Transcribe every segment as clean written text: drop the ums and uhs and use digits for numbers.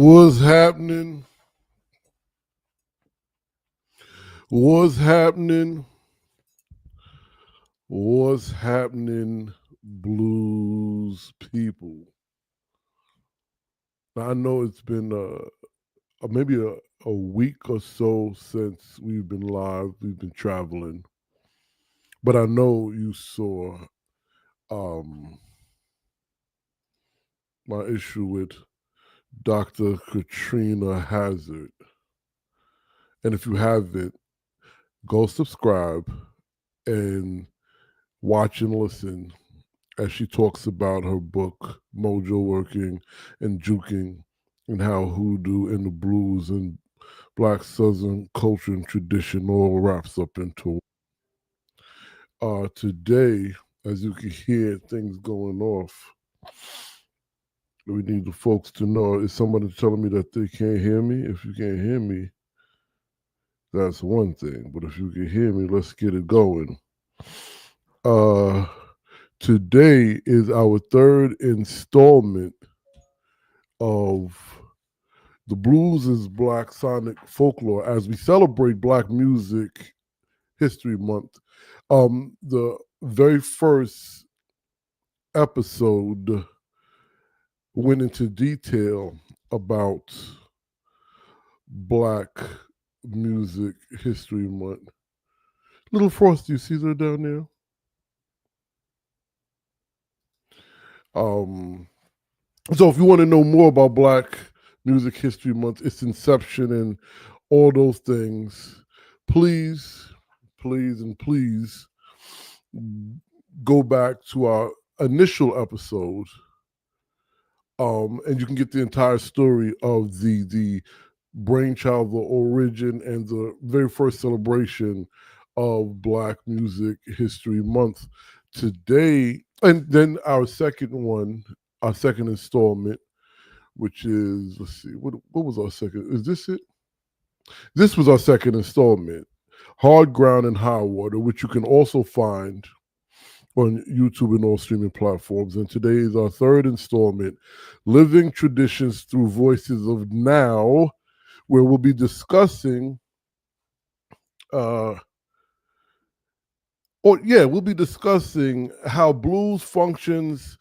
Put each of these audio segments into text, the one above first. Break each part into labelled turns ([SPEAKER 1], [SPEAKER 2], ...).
[SPEAKER 1] What's happening? What's happening? What's happening, blues people? Now, I know it's been maybe a week or so since we've been live. We've been traveling, but I know you saw my issue with Dr. Katrina Hazard. And if you haven't, go subscribe and watch and listen as she talks about her book, Mojo Working and Juking, and how hoodoo and the blues and Black Southern culture and tradition all wraps up into today, as you can hear things going off, we need the folks to know, is somebody telling me that they can't hear me? If you can't hear me, that's one thing. But if you can hear me, let's get it going. Today is our third installment of The Blues is Black Sonic Folklore as we celebrate Black Music History Month. The very first episode went into detail about Black Music History Month. Little Frosty, you see her down there? So if you want to know more about Black Music History Month, its inception and all those things, please go back to our initial episode, and you can get the entire story of the brainchild, the origin, and the very first celebration of Black Music History Month. Today, and then our second installment, which is, let's see, what was our second? Is this it? This was our second installment, Hard Ground and High Water, which you can also find on YouTube and all streaming platforms. And today is our third installment, Living Traditions Through Voices of Now, where we'll be discussing how blues functions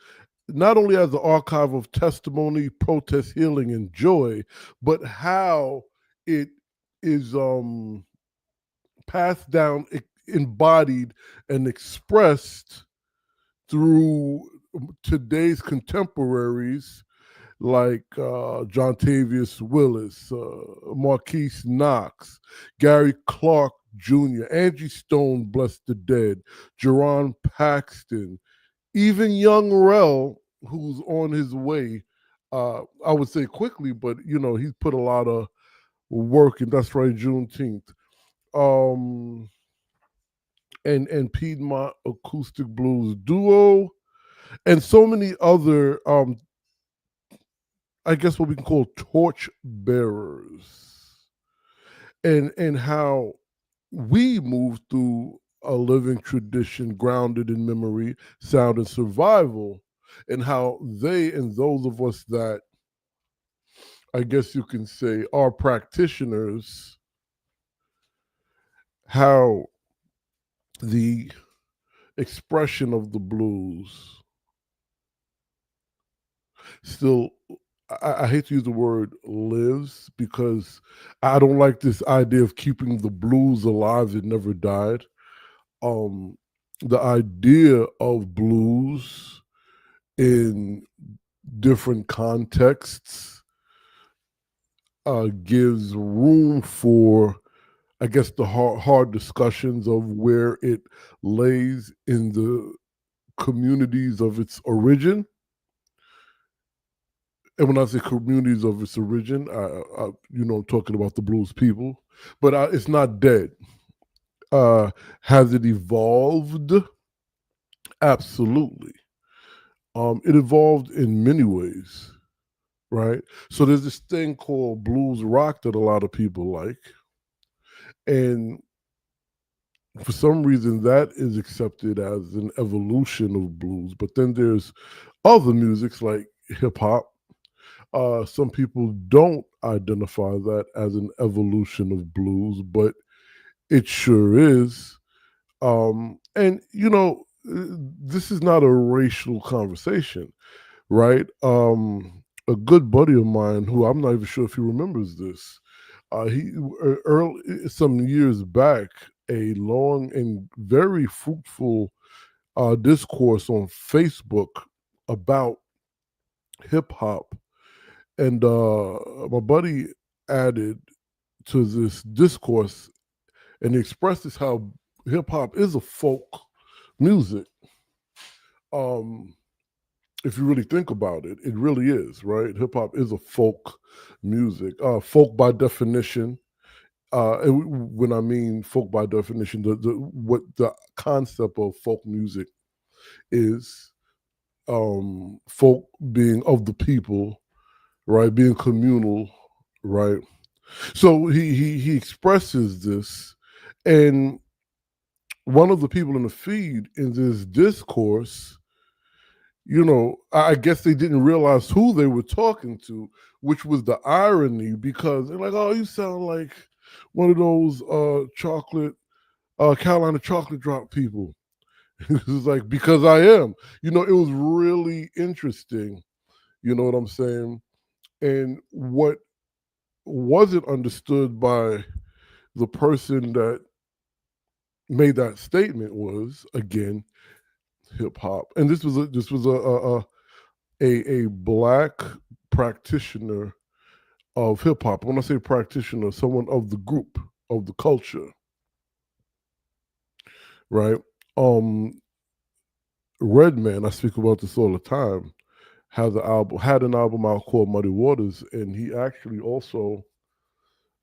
[SPEAKER 1] not only as an archive of testimony, protest, healing, and joy, but how it is passed down, embodied, and expressed through today's contemporaries like Jontavious Willis, Marquise Knox, Gary Clark Jr., Angie Stone, bless the dead, Jerron Paxton, even Young Rell, who's on his way, I would say quickly, but he's put a lot of work in. That's right, Juneteenth. And Piedmont Acoustic Blues Duo, and so many other, I guess what we can call torch bearers, and how we move through a living tradition grounded in memory, sound, and survival, and how they and those of us that, I guess you can say, are practitioners, how the expression of the blues still, I hate to use the word lives, because I don't like this idea of keeping the blues alive. It never died. The idea of blues in different contexts gives room for, I guess, the hard discussions of where it lays in the communities of its origin. And when I say communities of its origin, I'm talking about the blues people. But it's not dead. Has it evolved? Absolutely. It evolved in many ways, right? So there's this thing called blues rock that a lot of people like. And for some reason, that is accepted as an evolution of blues. But then there's other musics like hip hop, Some people don't identify that as an evolution of blues, but it sure is. And this is not a racial conversation, right? A good buddy of mine, who I'm not even sure if he remembers this, he early some years back, a long and very fruitful discourse on Facebook about hip hop, and my buddy added to this discourse, and he expresses how hip hop is a folk music. Um, if you really think about it, it really is, right? Hip hop is a folk music. Folk by definition. And when I mean folk by definition, what the concept of folk music is, folk being of the people, right? Being communal, right? So he expresses this, and one of the people in the feed in this discourse, I guess they didn't realize who they were talking to, which was the irony, because they're like, "Oh, you sound like one of those Carolina chocolate drop people." It was like, because I am. It was really interesting. You know what I'm saying? And what wasn't understood by the person that made that statement was, again, hip hop. And this was a black practitioner of hip hop. When I say practitioner, someone of the group, of the culture, right? Redman, I speak about this all the time, had an album out called Muddy Waters, and he actually also,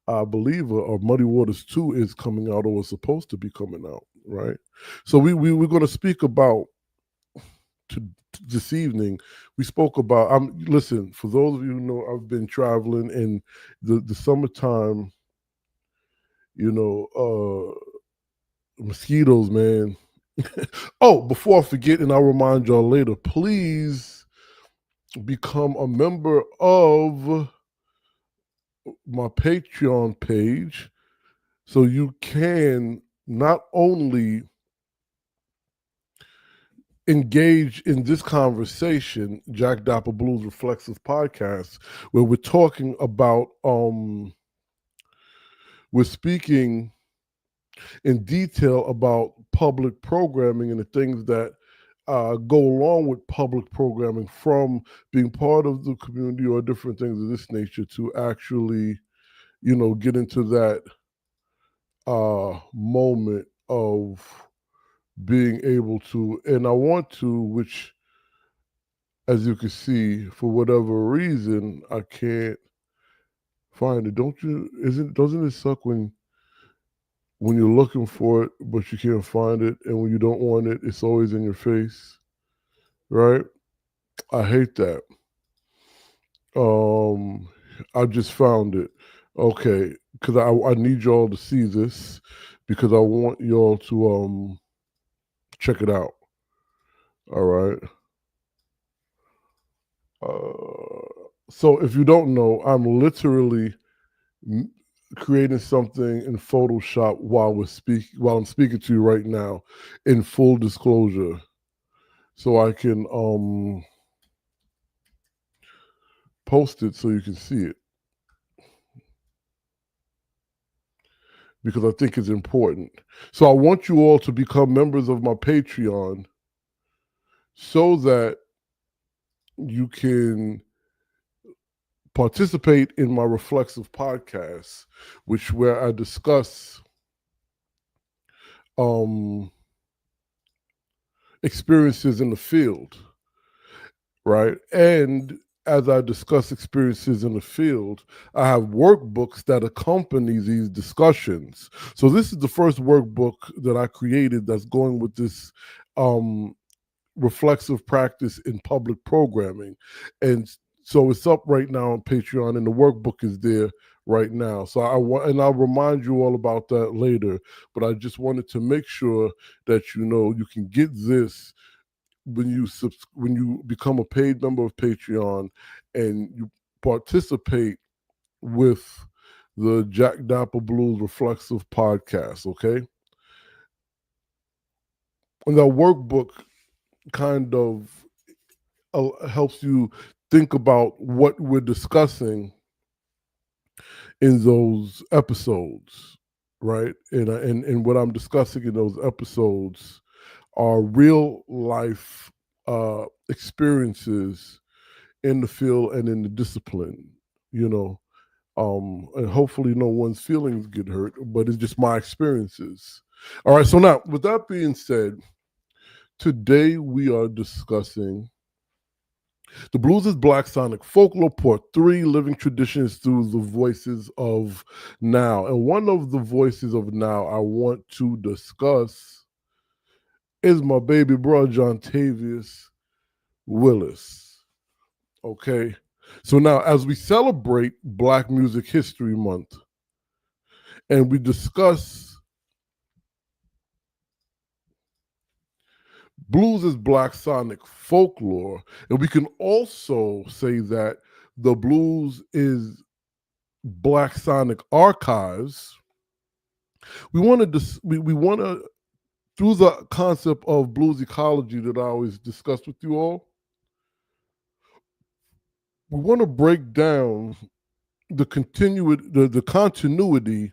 [SPEAKER 1] I believe, Muddy Waters 2 is coming out, or was supposed to be coming out, right? So we're going to speak about, to this evening, we spoke about, listen, for those of you who know, I've been traveling in the summertime, mosquitoes, man. Oh, before I forget, and I'll remind y'all later, please become a member of my Patreon page so you can not only engage in this conversation, Jack Dapper Blues Reflexive Podcast, where we're talking about, we're speaking in detail about public programming and the things that go along with public programming, from being part of the community or different things of this nature, to actually, get into that moment of being able to, and I want to, which, as you can see, for whatever reason, I can't find it. Doesn't it suck when you're looking for it, but you can't find it, and when you don't want it, it's always in your face, right? I hate that. I just found it. Okay, because I need y'all to see this, because I want y'all to check it out. All right. So if you don't know, I'm literally creating something in Photoshop while I'm speaking to you right now, in full disclosure, so I can post it so you can see it, because I think it's important. So I want you all to become members of my Patreon so that you can participate in my reflexive podcast, where I discuss experiences in the field, right? And as I discuss experiences in the field, I have workbooks that accompany these discussions. So this is the first workbook that I created that's going with this reflexive practice in public programming. And so it's up right now on Patreon, and the workbook is there right now. So I'll remind you all about that later, but I just wanted to make sure that you can get this when you become a paid member of Patreon, and you participate with the Jack Dapper Blues Reflexive podcast, okay? And that workbook kind of helps you think about what we're discussing in those episodes, right? And what I'm discussing in those episodes are real life experiences in the field and in the discipline, you know. And hopefully no one's feelings get hurt, but it's just my experiences. All right, so now with that being said, today we are discussing The Blues is Black Sonic Folklore Part 3, Living Traditions Through the Voices of Now. And one of the voices of now I want to discuss is my baby brother, Jontavious Willis. Okay? So now, as we celebrate Black Music History Month, and we discuss blues is Black Sonic folklore, and we can also say that the blues is Black Sonic archives. We want to we want to, through the concept of blues ecology that I always discuss with you all, we want to break down the continuity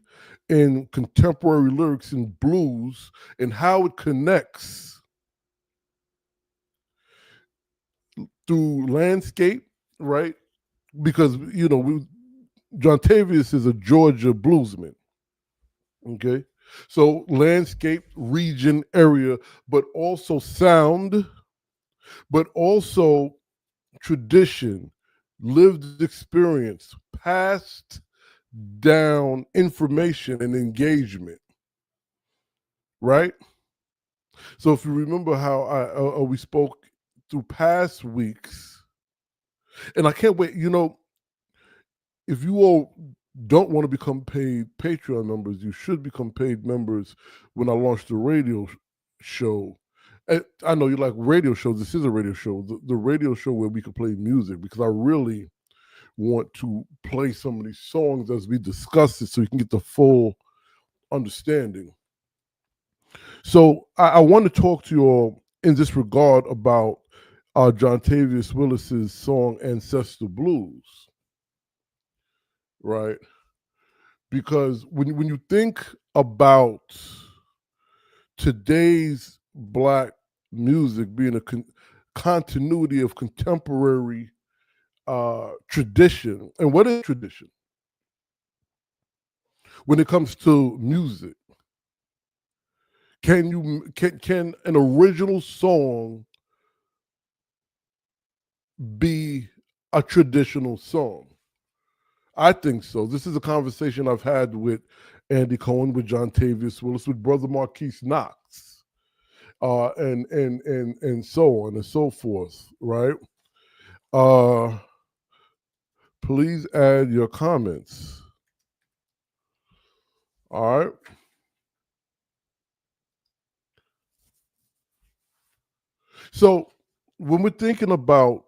[SPEAKER 1] in contemporary lyrics in blues and how it connects through landscape, right? Because Jontavious is a Georgia bluesman. Okay, so landscape, region, area, but also sound, but also tradition, lived experience, passed down information and engagement, right? So if you remember how we spoke through past weeks, and I can't wait, if you all don't want to become paid Patreon members, you should become paid members when I launch the radio show. And I know you like radio shows. This is a radio show. The radio show where we can play music, because I really want to play some of these songs as we discuss it so you can get the full understanding. So I want to talk to you all in this regard about Jontavious Willis's song Ancestor Blues, right? Because when you think about today's Black music being a continuity of contemporary tradition, and what is tradition when it comes to music? Can an original song be a traditional song? I think so. This is a conversation I've had with Andy Cohen, with Jontavious Willis, with Brother Marquise Knox, and so on and so forth, right? Please add your comments. All right. So when we're thinking about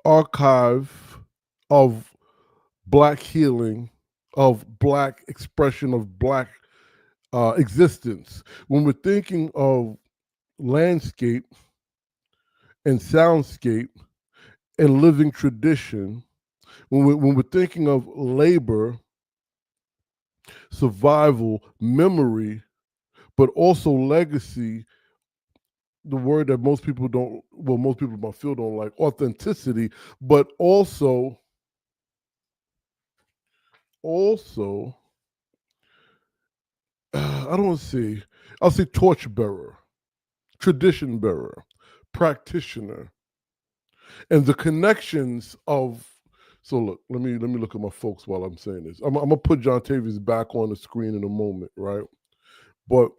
[SPEAKER 1] archive of Black healing, of Black expression, of Black existence, when we're thinking of landscape and soundscape and living tradition, when we're thinking of labor, survival, memory, but also legacy, the word that most people in my field don't like, authenticity, but also I don't see, I'll say torch bearer, tradition bearer, practitioner, and the connections of. So look, let me look at my folks while I'm saying this. I'm gonna put Jontavious back on the screen in a moment, right? But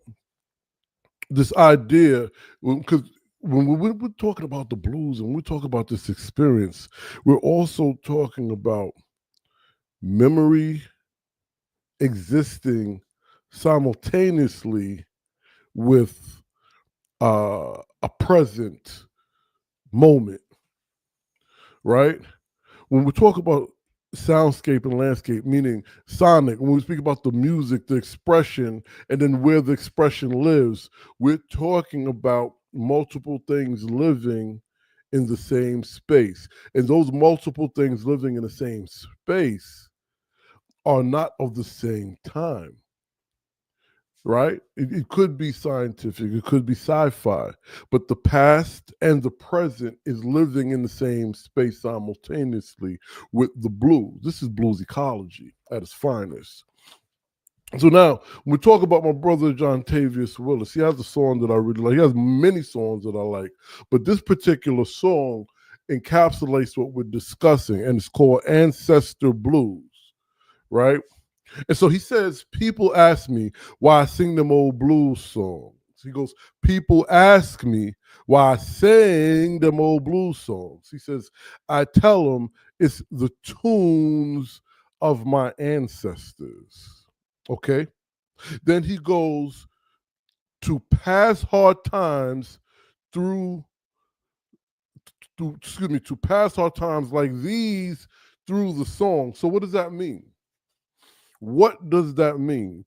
[SPEAKER 1] this idea, because when we're talking about the blues and we talk about this experience, we're also talking about memory existing simultaneously with a present moment, right? When we talk about soundscape and landscape, meaning sonic, when we speak about the music, the expression, and then where the expression lives, we're talking about multiple things living in the same space. And those multiple things living in the same space are not of the same time, right? It could be scientific, it could be sci-fi, but the past and the present is living in the same space simultaneously with the blues. This is blues ecology at its finest. So now, when we talk about my brother Jontavious Willis, he has a song that I really like. He has many songs that I like, but this particular song encapsulates what we're discussing, and it's called Ancestor Blues, right? And so he says, people ask me why I sing them old blues songs. He goes, people ask me why I sing them old blues songs. He says, I tell them it's the tunes of my ancestors. Okay. Then he goes to pass hard times through, to pass hard times like these through the song. So what does that mean? What does that mean?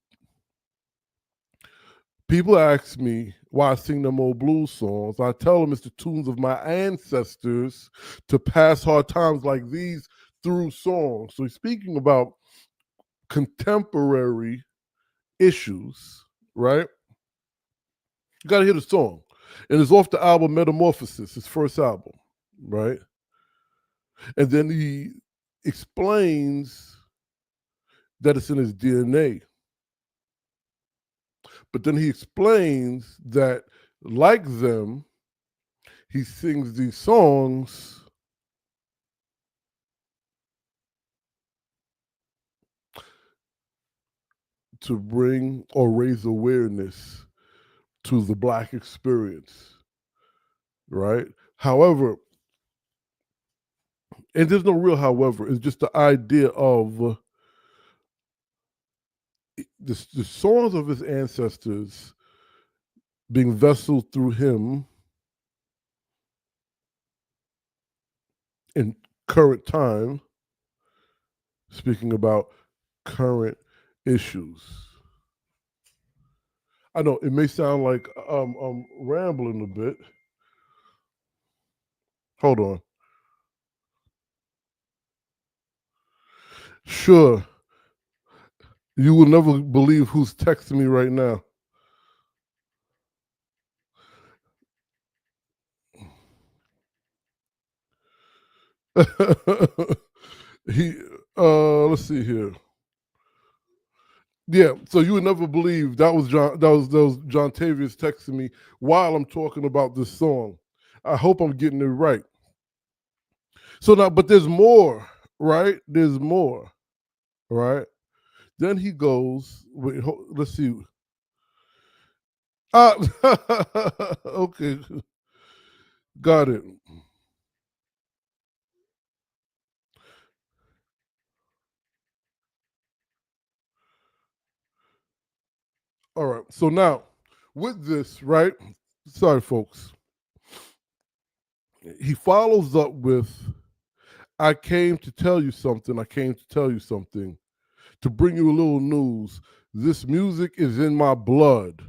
[SPEAKER 1] People ask me why I sing them old blues songs. I tell them it's the tunes of my ancestors to pass hard times like these through songs. So he's speaking about contemporary issues, right? You got to hear the song. And it's off the album Metamorphosis, his first album, right? And then he explains that it's in his DNA. But then he explains that, like them, he sings these songs to bring or raise awareness to the Black experience, right? However, and there's no real however, it's just the idea of the songs of his ancestors being vessels through him in current time, speaking about current issues. I know it may sound like I'm rambling a bit. Hold on. Sure, you will never believe who's texting me right now. he let's see here. Yeah, so you would never believe that was Jontavious texting me while I'm talking about this song. I hope I'm getting it right. So now, but there's more, right? There's more, right? Then he goes, wait, let's see. Ah, okay, got it. All right. So now, with this, right? Sorry, folks. He follows up with, I came to tell you something. I came to tell you something. To bring you a little news. This music is in my blood.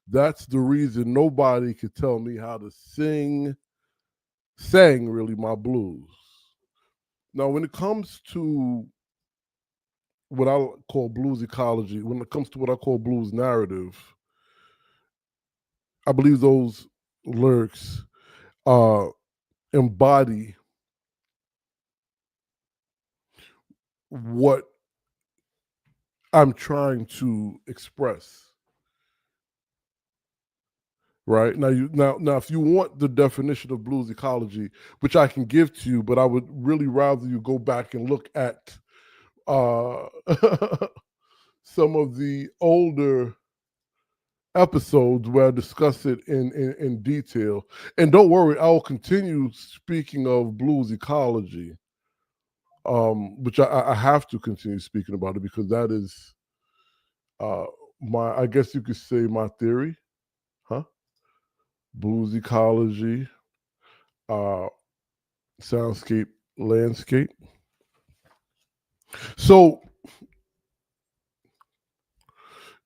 [SPEAKER 1] That's the reason nobody could tell me how to sang really my blues. Now, when it comes to what I call blues ecology, when it comes to what I call blues narrative, I believe those lyrics embody what I'm trying to express. Right now, now, if you want the definition of blues ecology, which I can give to you, but I would really rather you go back and look at uh, some of the older episodes where I discuss it in detail. And don't worry, I will continue speaking of blues ecology, which I have to continue speaking about it because that is uh, I guess you could say my theory, huh? Blues ecology, uh, soundscape, landscape. So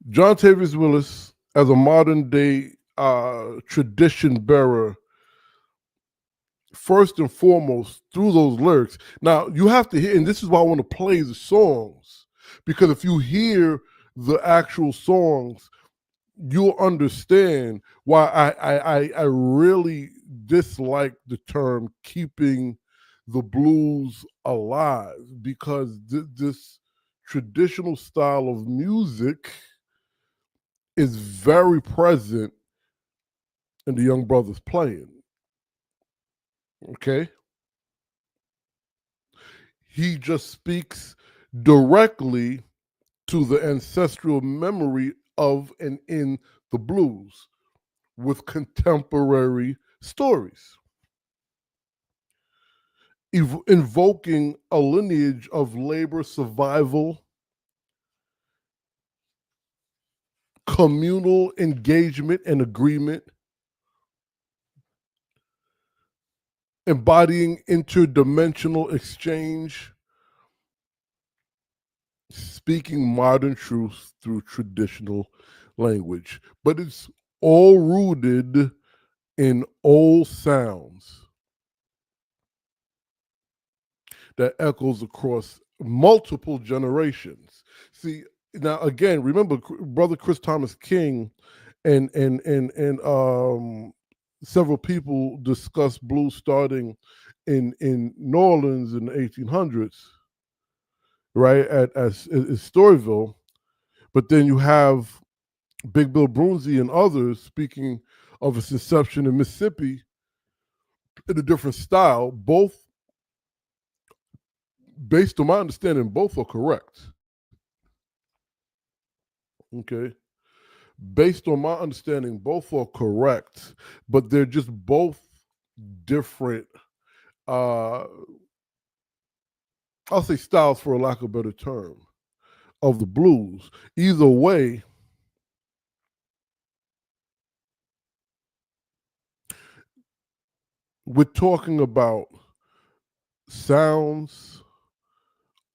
[SPEAKER 1] Jontavious Willis, as a modern day tradition bearer, first and foremost through those lyrics. Now you have to hear, and this is why I want to play the songs, because if you hear the actual songs, you'll understand why I really dislike the term keeping the blues alive, because this traditional style of music is very present in the young brothers playing. Okay? He just speaks directly to the ancestral memory of and in the blues with contemporary stories, invoking a lineage of labor survival, communal engagement and agreement, embodying interdimensional exchange, speaking modern truths through traditional language. But it's all rooted in old sounds that echoes across multiple generations. See, now again, remember Brother Chris Thomas King and several people discussed blues starting in New Orleans in the 1800s, right, at Storyville. But then you have Big Bill Broonzy and others speaking of its inception in Mississippi in a different style. Both, based on my understanding, both are correct. Okay. Based on my understanding, both are correct, but they're just both different, I'll say styles for a lack of a better term, of the blues. Either way, we're talking about sounds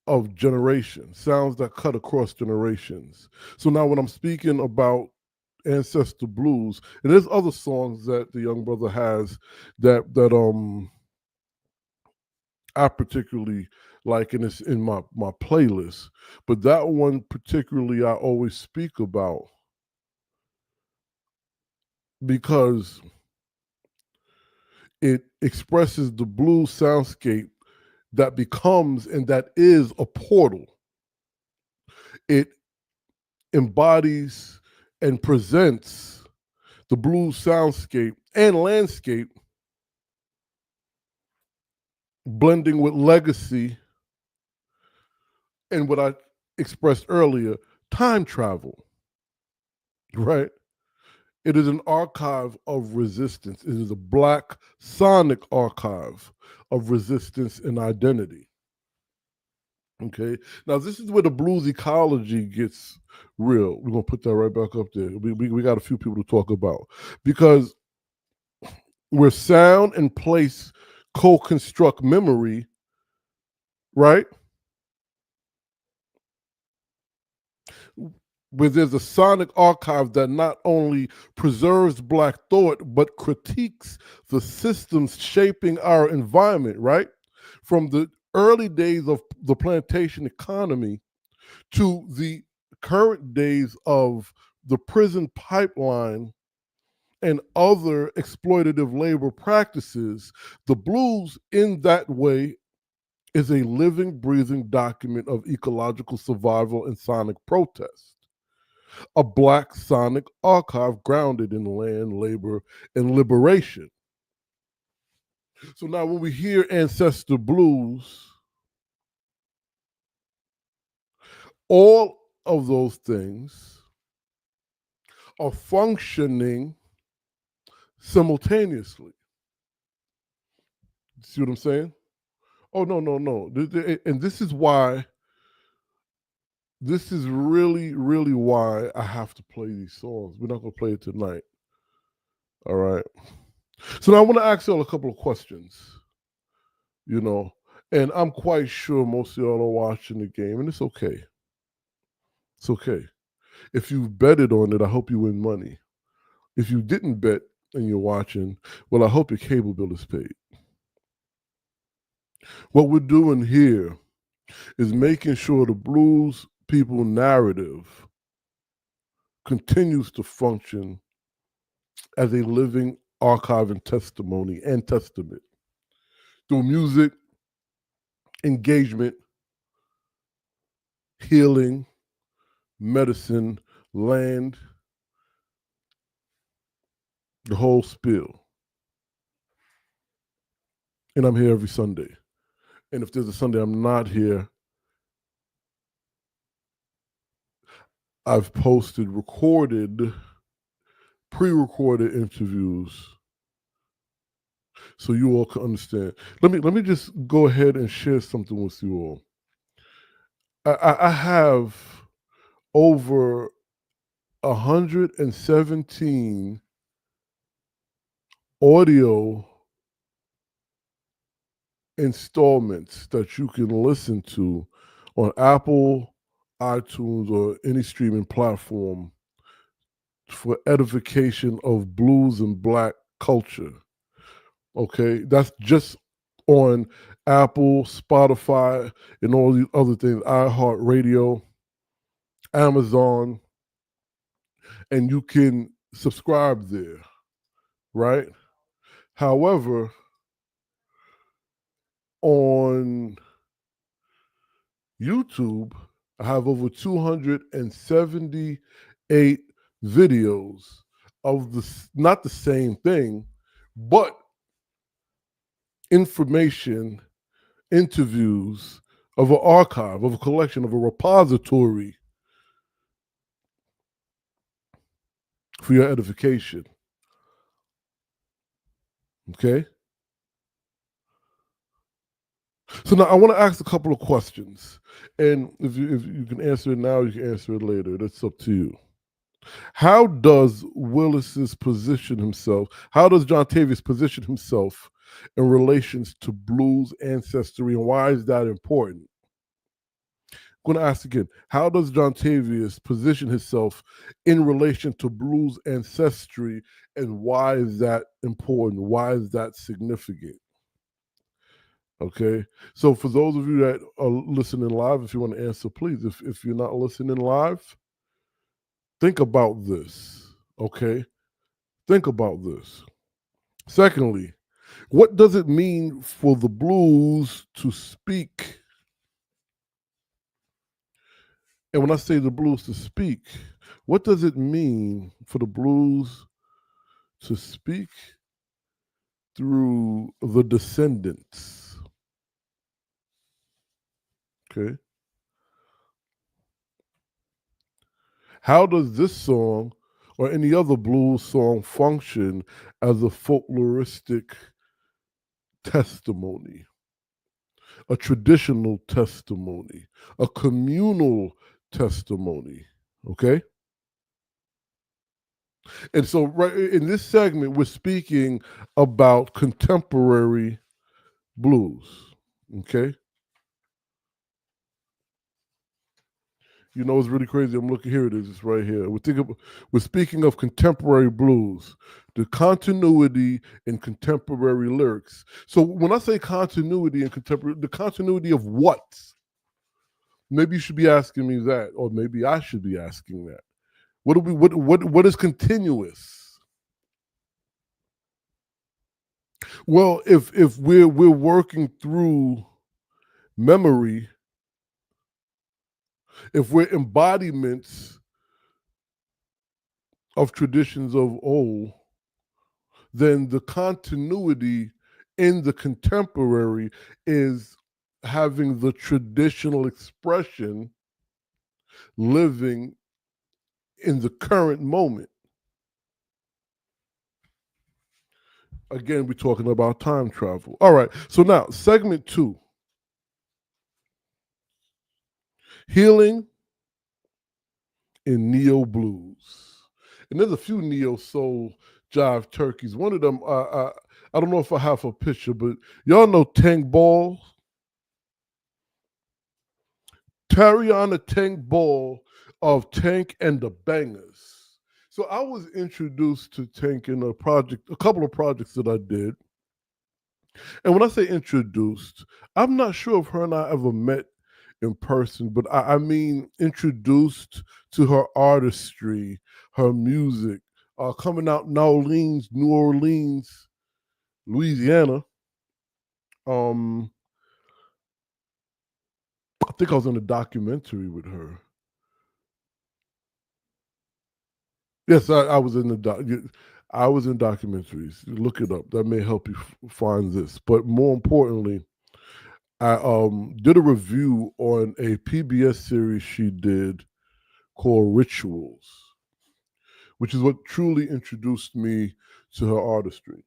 [SPEAKER 1] of generations, sounds that cut across generations. So now when I'm speaking about Ancestor Blues, and there's other songs that the young brother has that I particularly like, and it's in my playlist. But that one particularly I always speak about because it expresses the blues soundscape that becomes and that is a portal. It embodies and presents the blues soundscape and landscape, blending with legacy and what I expressed earlier, time travel, right? It is an archive of resistance. It is a black sonic archive of resistance and identity. Okay. Now this is where the blues ecology gets real. We're gonna put that right back up there. We got a few people to talk about, because where sound and place co-construct memory, right? Where there's a sonic archive that not only preserves Black thought, but critiques the systems shaping our environment, right? From the early days of the plantation economy to the current days of the prison pipeline and other exploitative labor practices, the blues in that way is a living, breathing document of ecological survival and sonic protest. A Black sonic archive grounded in land, labor, and liberation. So now when we hear Ancestor Blues, all of those things are functioning simultaneously. See what I'm saying? Oh, no, no, no. And this is why, this is really, really why I have to play these songs. We're not going to play it tonight. All right. So now I want to ask y'all a couple of questions. you know. And I'm quite sure most of y'all are watching the game, and it's okay. It's okay. If you betted on it, I hope you win money. If you didn't bet and you're watching, well, I hope your cable bill is paid. What we're doing here is making sure the blues people narrative continues to function as a living archive and testimony and testament through music, engagement, healing, medicine, land, the whole spiel. And I'm here every Sunday. And if there's a Sunday I'm not here, I've posted pre-recorded interviews so you all can understand. Let me just go ahead and share something with you all. I have over 117 audio installments that you can listen to on Apple, iTunes, or any streaming platform for edification of blues and black culture. Okay, that's just on Apple, Spotify, and all these other things, iHeartRadio, Amazon, and you can subscribe there, right? However, on YouTube, I have over 278 videos of not the same thing, but information, interviews of an archive, of a collection, of a repository for your edification. Okay? So now I want to ask a couple of questions. And if you can answer it now, you can answer it later. That's up to you. How does Willis's position himself, how does Jontavious position himself in relations to blues ancestry, and why is that important? I'm going to ask again, how does Jontavious position himself in relation to blues ancestry, and why is that important? Why is that significant? Okay, so for those of you that are listening live, if you want to answer, please. If you're not listening live, think about this, okay? Think about this. Secondly, what does it mean for the blues to speak? And when I say the blues to speak, what does it mean for the blues to speak through the descendants? Okay. How does this song or any other blues song function as a folkloristic testimony, a traditional testimony, a communal testimony? Okay. And so, right in this segment, we're speaking about contemporary blues. Okay. You know, it's really crazy. I'm looking, here it is. It's right here. We're speaking of contemporary blues, the continuity in contemporary lyrics. So when I say continuity in contemporary, the continuity of what? Maybe you should be asking me that, or maybe I should be asking that. What is continuous? Well, if we're working through memory, if we're embodiments of traditions of old, then the continuity in the contemporary is having the traditional expression living in the current moment. Again, we're talking about time travel. All right, so now segment 2, healing in neo blues. And there's a few neo soul jive turkeys. One of them, I don't know if I have a picture, but y'all know Tank Ball? Tariana Tank Ball of Tank and the Bangers. So I was introduced to Tank in a couple of projects that I did. And when I say introduced, I'm not sure if her and I ever met in person, but I mean introduced to her artistry, her music, coming out in New Orleans, Louisiana. Um, I think I was in a documentary with her. Yes, I was in I was in documentaries. Look it up. That may help you find this. But more importantly, I did a review on a PBS series she did called Rituals, which is what truly introduced me to her artistry.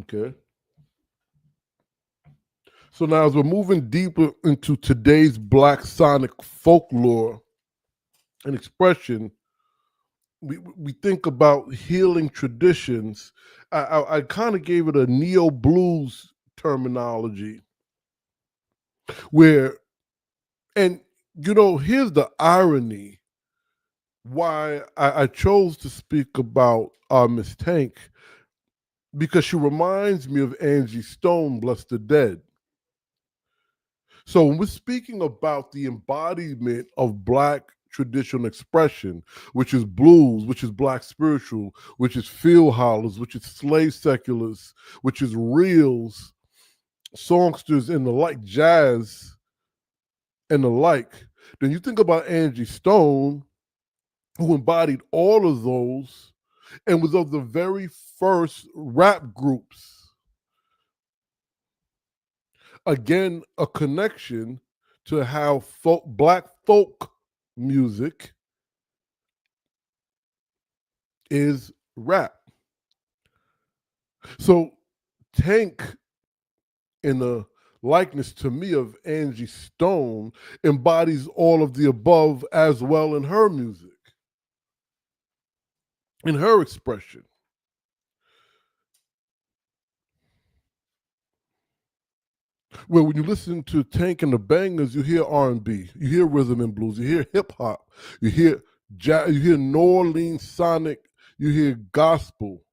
[SPEAKER 1] Okay. So now, as we're moving deeper into today's Black sonic folklore and expression, we think about healing traditions. I kind of gave it a neo blues terminology, where, and here's the irony why I chose to speak about Miss Tank, because she reminds me of Angie Stone, bless the dead. So when we're speaking about the embodiment of Black traditional expression, which is blues, which is Black spiritual, which is field hollers, which is slave seculars, which is reels, songsters and the like, jazz and the like, then you think about Angie Stone, who embodied all of those and was of the very first rap groups. Again, a connection to how Black folk music is rap. So Tank, in the likeness to me of Angie Stone, embodies all of the above as well in her music, in her expression. Well, when you listen to Tank and the Bangers, you hear R&B, you hear rhythm and blues, you hear hip hop, you hear jazz, you hear New Orleans sonic, you hear gospel,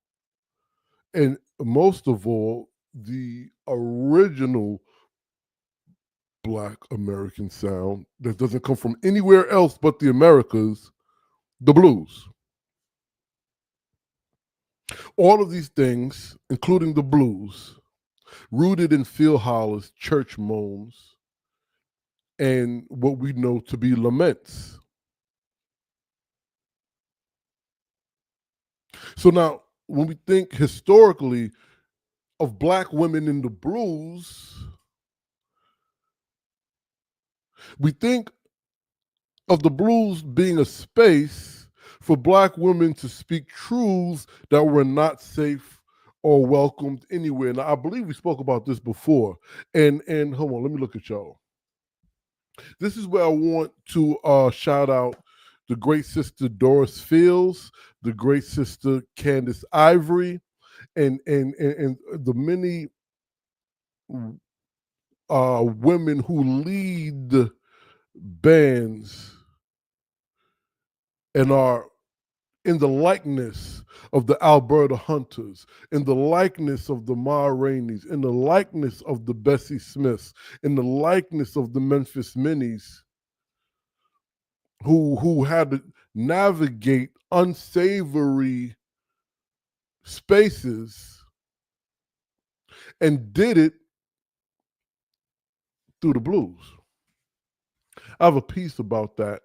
[SPEAKER 1] and most of all, the original Black American sound that doesn't come from anywhere else but the Americas, the blues. All of these things, including the blues, rooted in field hollers, church moans, and what we know to be laments. So now, when we think historically of Black women in the blues, we think of the blues being a space for Black women to speak truths that were not safe or welcomed anywhere. Now, I believe we spoke about this before. And hold on, let me look at y'all. This is where I want to shout out the great sister Doris Fields, the great sister Candace Ivory, and the many women who lead bands and are in the likeness of the Alberta Hunters, in the likeness of the Ma Rainey's, in the likeness of the Bessie Smiths, in the likeness of the Memphis Minis, who had to navigate unsavory spaces and did it through the blues. I have a piece about that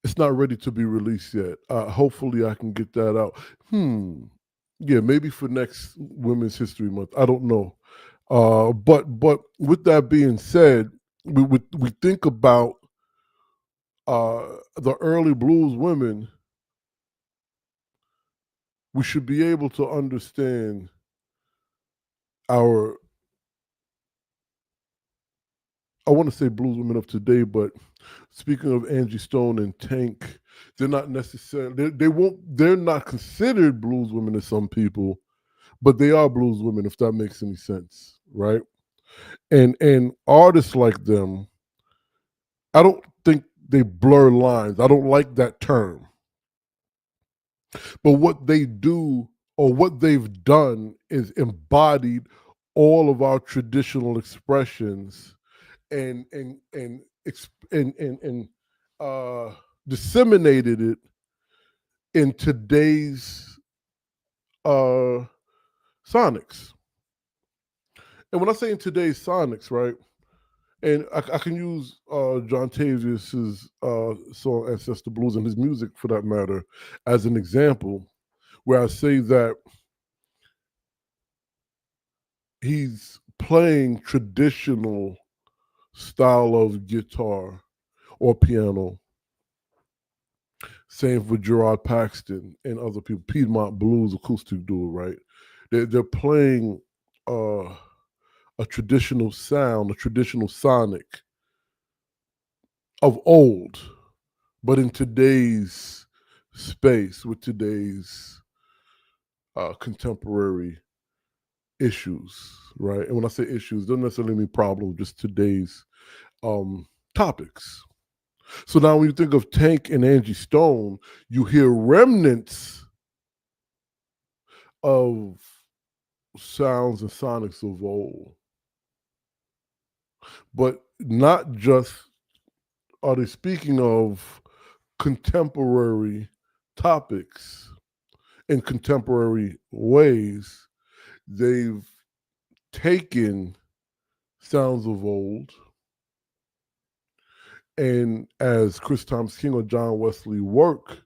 [SPEAKER 1] it's not ready to be released yet. Hopefully I can get that out. Yeah, maybe for next Women's History Month. I don't know. But with that being said, we think about the early blues women. We should be able to understand our I want to say blues women of today, but speaking of Angie Stone and Tank, they're not necessarily they're not considered blues women to some people, but they are blues women, if that makes any sense, right? And artists like them, I don't think they blur lines. I don't like that term. But what they do or what they've done is embodied all of our traditional expressions and disseminated it in today's sonics. And when I say in today's sonics, right, and I can use Jontavious's song Ancestor Blues and his music for that matter as an example, where I say that he's playing traditional style of guitar or piano. Same for Jerron Paxton and other people. Piedmont Blues Acoustic Duo, right? They're playing a traditional sound, a traditional sonic of old, but in today's space with today's contemporary issues, right? And when I say issues, doesn't necessarily mean problem, just today's topics. So now when you think of Tank and Angie Stone, you hear remnants of sounds and sonics of old. But not just are they speaking of contemporary topics in contemporary ways, they've taken sounds of old, and as Chris Thomas King or John Wesley Work,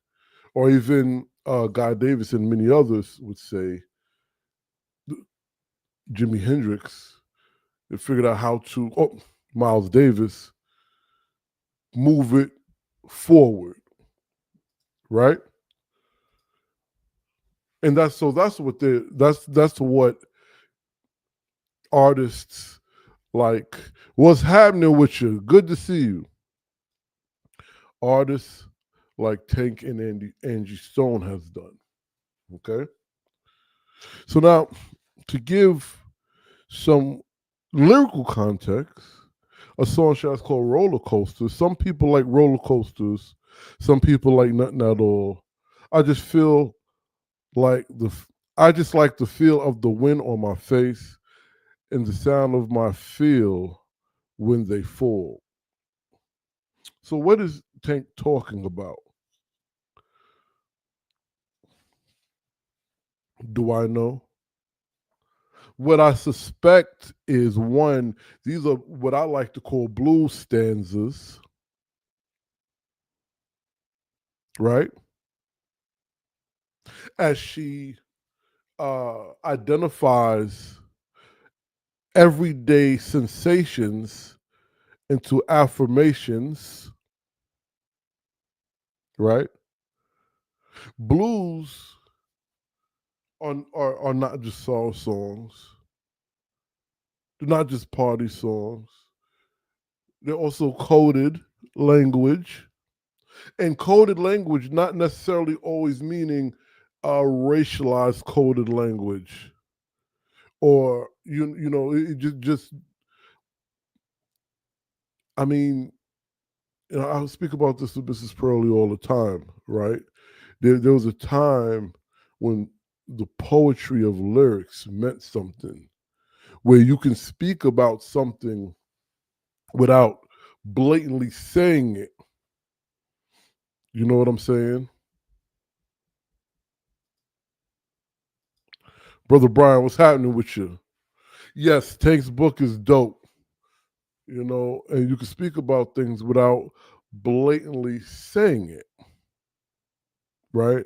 [SPEAKER 1] or even Guy Davis and many others would say, Jimi Hendrix, they figured out how to, Miles Davis, move it forward, right? And that's what artists like, what's happening with you? Good to see you. Artists like Tank and Angie Stone has done. Okay. So now, to give some lyrical context, a song she has called Roller Coasters. Some people like roller coasters. Some people like nothing at all. I just feel like I just like the feel of the wind on my face and the sound of my feel when they fall. So what is Tank talking about? Do I know? What I suspect is one, these are what I like to call blues stanzas, right? As she identifies everyday sensations into affirmations, right? Blues are not just soul songs. They're not just party songs. They're also coded language. And coded language not necessarily always meaning racialized coded language. Or you know, it just I mean, you know, I speak about this to Mrs. Pearlie all the time, right? There was a time when the poetry of lyrics meant something, where you can speak about something without blatantly saying it. You know what I'm saying? Brother Brian, what's happening with you? Yes, Tank's book is dope, you know, and you can speak about things without blatantly saying it, right?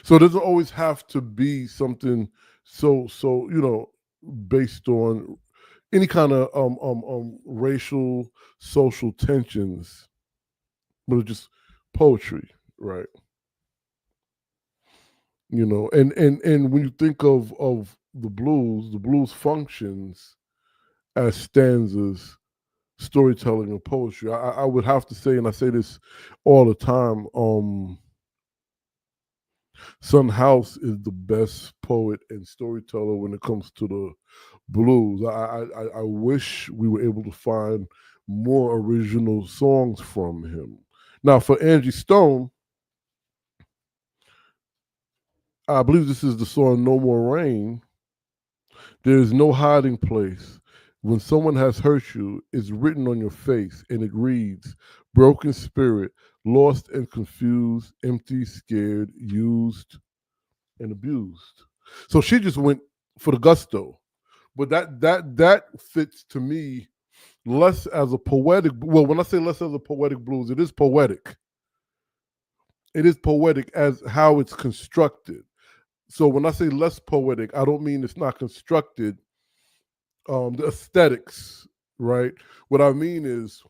[SPEAKER 1] So it doesn't always have to be something so you know, based on any kind of racial social tensions, but it's just poetry, right? You know, and when you think of the blues functions as stanzas, storytelling and poetry. I would have to say, and I say this all the time, Son House is the best poet and storyteller when it comes to the blues. I wish we were able to find more original songs from him. Now, for Angie Stone, I believe this is the song No More Rain. There is no hiding place. When someone has hurt you, it's written on your face, and it reads, broken spirit, lost and confused, empty, scared, used, and abused. So she just went for the gusto. But that fits to me less as a poetic. Well, when I say less as a poetic blues, it is poetic. It is poetic as how it's constructed. So when I say less poetic, I don't mean it's not constructed. The aesthetics, right? What I mean is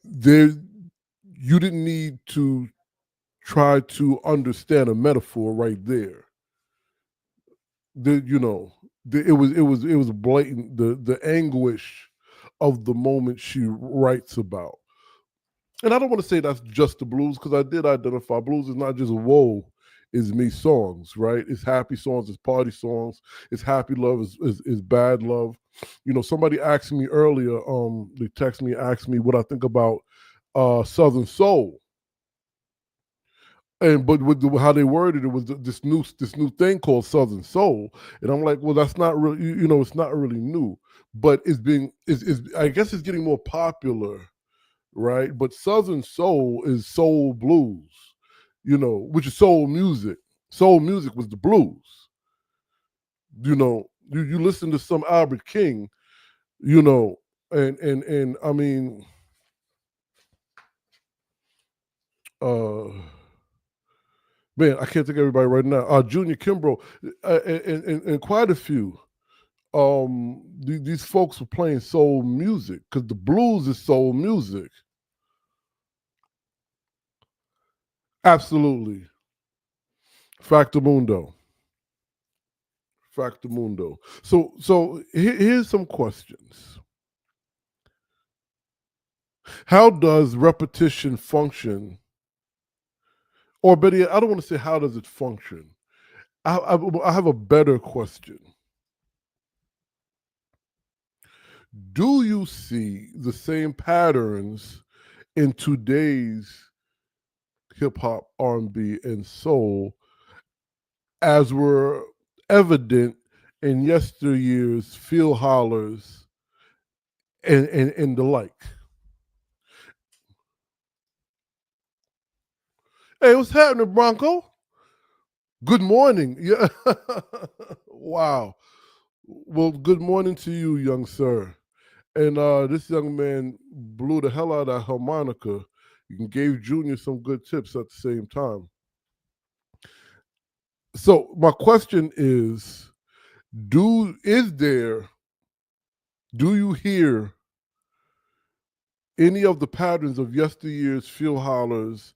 [SPEAKER 1] there you didn't need to try to understand a metaphor right there. It was blatant, the anguish of the moment she writes about. And I don't want to say that's just the blues, because I did identify blues is not just woe is me songs, right? It's happy songs, it's party songs, it's happy love, is bad love. Somebody asked me earlier, they text me, asked me what I think about Southern Soul. But with how they worded it was this new thing called Southern Soul, and I'm like, well, that's not really, it's not really new, but is I guess it's getting more popular, right? But Southern Soul is soul blues, which is soul music. Soul music was the blues. You listen to some Albert King, and I mean, man, I can't think of everybody right now. Junior Kimbrough, and quite a few. These folks were playing soul music because the blues is soul music. Absolutely. Factamundo. Factamundo. So here's some questions. How does repetition function? Or better yet, I don't want to say how does it function. I have a better question. Do you see the same patterns in today's hip hop, R&B, and soul as were evident in yesteryear's field hollers and the like? Hey, what's happening, Bronco? Good morning. Yeah. Wow. Well, good morning to you, young sir. And this young man blew the hell out of that harmonica and gave Junior some good tips at the same time. So my question is, do you hear any of the patterns of yesteryear's field hollers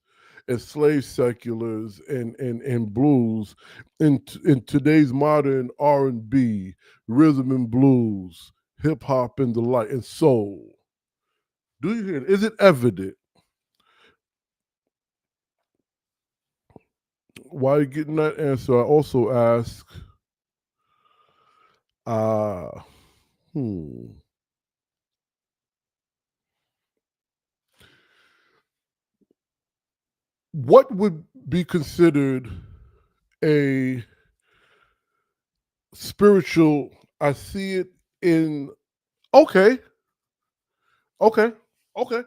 [SPEAKER 1] and slave seculars and blues in today's modern R&B, rhythm and blues, hip hop and the like, and soul? Do you hear it? Is it evident? While you're getting that answer, I also ask, uh, hmm, what would be considered a spiritual? I see it in, okay, okay, okay.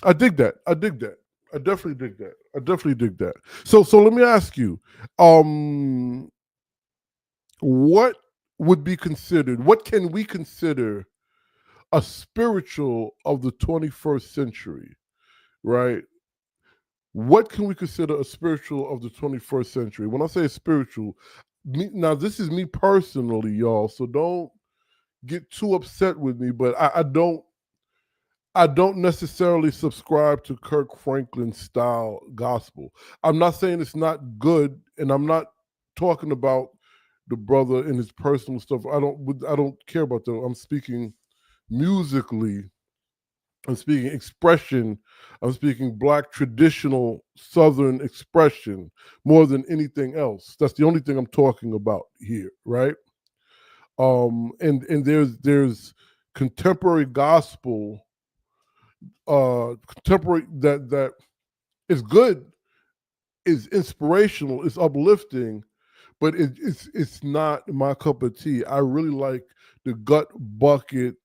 [SPEAKER 1] I dig that. I dig that. I definitely dig that. I definitely dig that. So let me ask you, um, what would be considered? What can we consider a spiritual of the 21st century? Right? What can we consider a spiritual of the 21st century? When I say spiritual, now this is me personally, y'all. So don't get too upset with me, but I don't necessarily subscribe to Kirk Franklin style gospel. I'm not saying it's not good, and I'm not talking about the brother and his personal stuff. I don't care about that. I'm speaking musically, I'm speaking expression, I'm speaking Black traditional Southern expression more than anything else. That's the only thing I'm talking about here, right? And there's contemporary gospel, contemporary that is good, is inspirational, is uplifting, but it's not my cup of tea. I really like the gut bucket,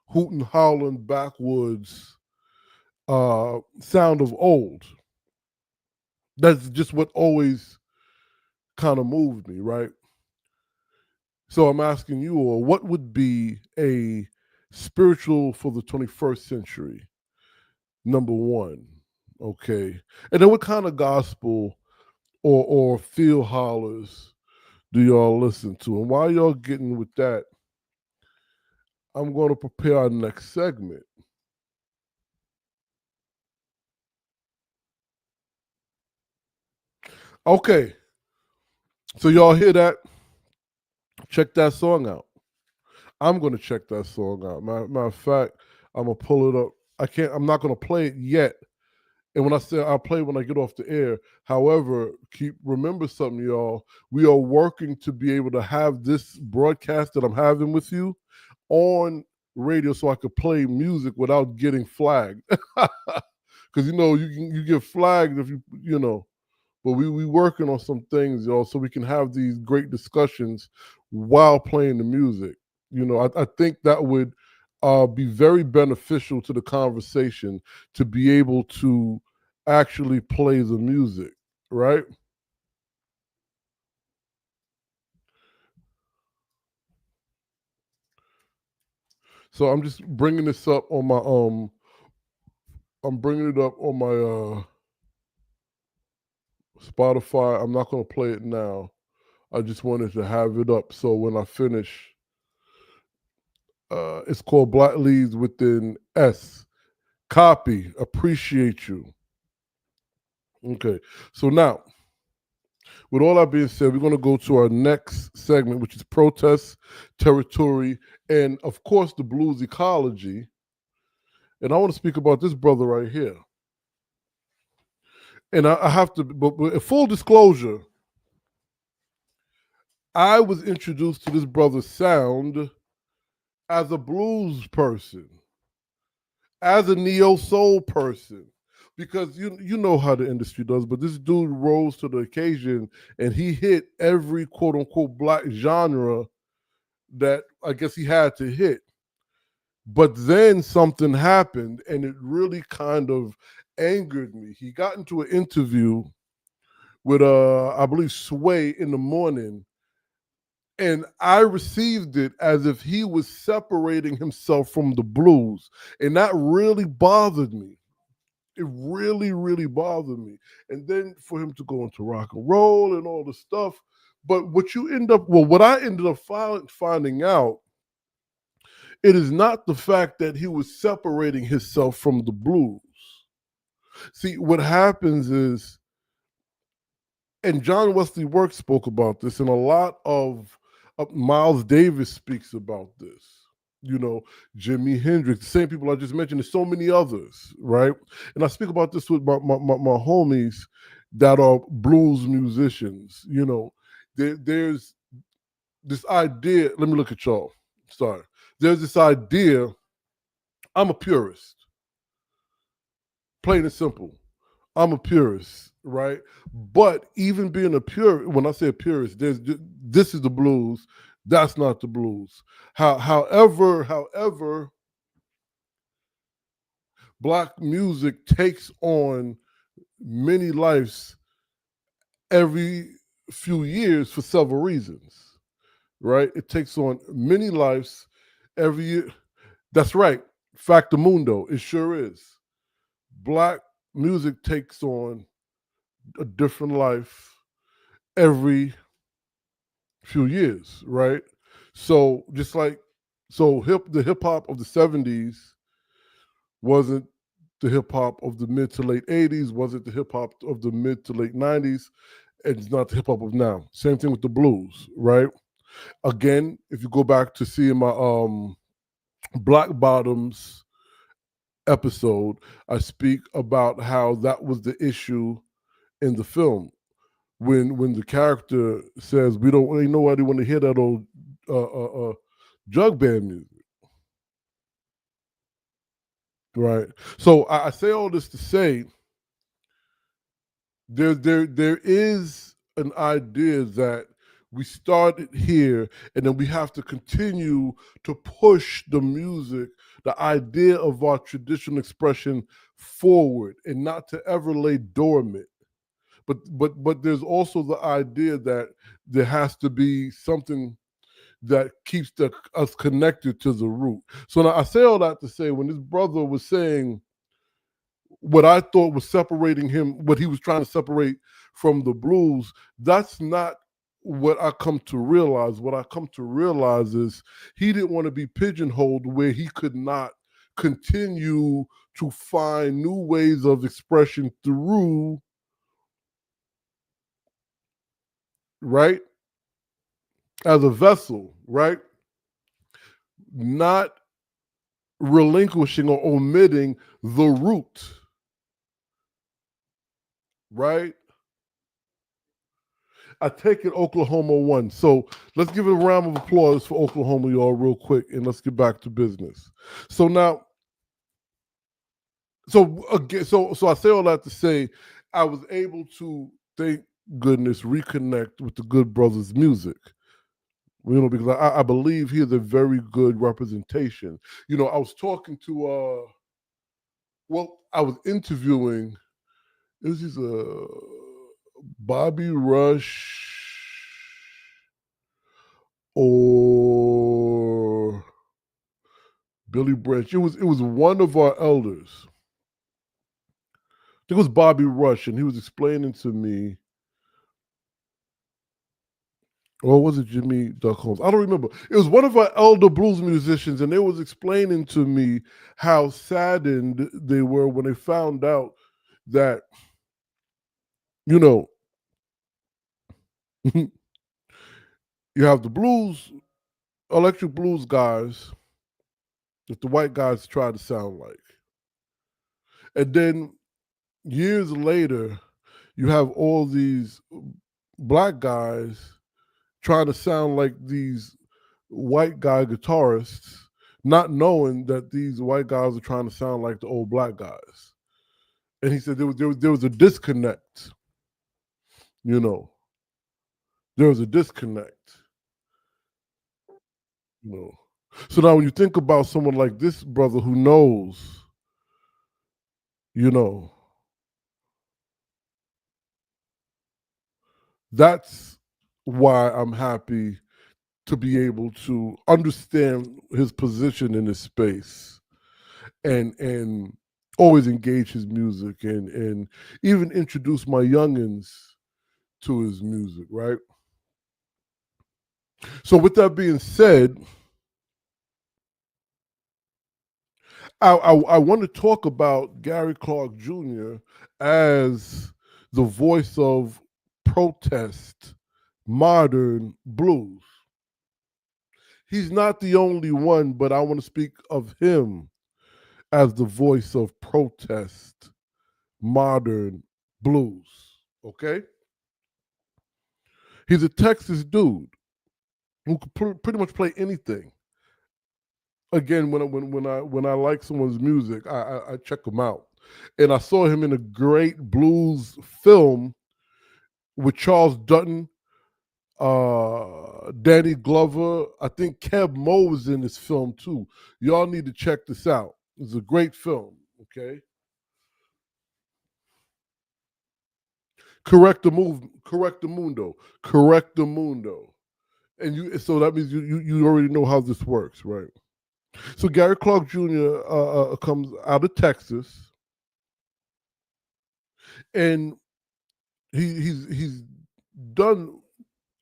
[SPEAKER 1] hootin' hollering backwoods sound of old. That's just what always kind of moved me, right? So I'm asking you all, what would be a spiritual for the 21st century? Number one, okay. And then what kind of gospel or field hollers do y'all listen to? And while y'all getting with that, I'm going to prepare our next segment. Okay, so y'all hear that? Check that song out. I'm going to check that song out. Matter of fact, I'm going to pull it up. I'm not going to play it yet. And when I say I'll play when I get off the air, however, remember something, y'all. We are working to be able to have this broadcast that I'm having with you on radio so I could play music without getting flagged. Because you get flagged if you know. But we working on some things, y'all, so we can have these great discussions while playing the music. I think that would be very beneficial to the conversation to be able to actually play the music, right? So I'm just bringing this up on my I'm bringing it up on my Spotify. I'm not going to play it now. I just wanted to have it up so when I finish, it's called Black Leads Within S. Copy. Appreciate you. Okay. So now, with all that being said, we're going to go to our next segment, which is protest, territory, and of course, the blues ecology. And I want to speak about this brother right here. And I have to, but full disclosure, I was introduced to this brother's sound as a blues person, as a neo soul person, because you know how the industry does. But this dude rose to the occasion and he hit every quote unquote Black genre that I guess he had to hit. But then something happened and it really kind of angered me. He got into an interview with I believe Sway in the morning, and I received it as if he was separating himself from the blues, and that really bothered me. It really, really bothered me. And then for him to go into rock and roll and all the stuff, but what I ended up finding out, it is not the fact that he was separating himself from the blues. See, what happens is, and John Wesley Work spoke about this, and a lot of Miles Davis speaks about this. Jimi Hendrix, the same people I just mentioned. There's so many others, right? And I speak about this with my homies that are blues musicians. There's this idea. Let me look at y'all. Sorry. There's this idea. I'm a purist, plain and simple. I'm a purist, right? But even being a purist, when I say a purist, this is the blues, that's not the blues. However, Black music takes on many lives every few years for several reasons, right? It takes on many lives every year. That's right. Factamundo, it sure is. Black music takes on a different life every few years, right? So just like the hip hop of the 70s wasn't the hip hop of the mid to late 80s, wasn't the hip hop of the mid to late 90s, and it's not the hip hop of now. Same thing with the blues, right? Again, if you go back to seeing my Black Bottom's episode, I speak about how that was the issue in the film. When the character says, "We don't, ain't nobody want to hear that old drug band music," right? So I say all this to say there is an idea that we started here and then we have to continue to push the music, the idea of our traditional expression forward and not to ever lay dormant. But there's also the idea that there has to be something that keeps us connected to the root. So now I say all that to say, when this brother was saying what I thought was separating him, what he was trying to separate from the blues, that's not what I come to realize. What I come to realize is he didn't want to be pigeonholed where he could not continue to find new ways of expression through, right, as a vessel, right, not relinquishing or omitting the root, right? I take it Oklahoma won. So let's give it a round of applause for Oklahoma, y'all, real quick, and let's get back to business. So now, so again, so I say all that to say, I was able to, thank goodness, reconnect with the Good Brothers music. You know, because I believe he is a very good representation. You know, I was talking to well, I was interviewing, this is Bobby Rush or Billy Branch. It was one of our elders. I think it was Bobby Rush, and he was explaining to me, or was it Jimmy Duck Holmes? I don't remember. It was one of our elder blues musicians, and they was explaining to me how saddened they were when they found out that, you know, you have the blues, electric blues guys that the white guys try to sound like. And then years later, you have all these black guys trying to sound like these white guy guitarists, not knowing that these white guys are trying to sound like the old black guys. And he said there was a disconnect, you know. There was a disconnect, you know. So now when you think about someone like this brother who knows, you know, that's why I'm happy to be able to understand his position in this space and always engage his music and even introduce my youngins to his music, right? So with that being said, I want to talk about Gary Clark Jr. as the voice of protest, modern blues. He's not the only one, but I want to speak of him as the voice of protest, modern blues. Okay? He's a Texas dude who can pretty much play anything. Again, when I like someone's music, I check them out. And I saw him in a great blues film with Charles Dutton, Danny Glover. I think Kev Mo was in this film too. Y'all need to check this out. It's a great film. Okay, correct the mundo, correct the mundo. And you, so that means you already know how this works, right? So Gary Clark Jr. Comes out of Texas, and he's done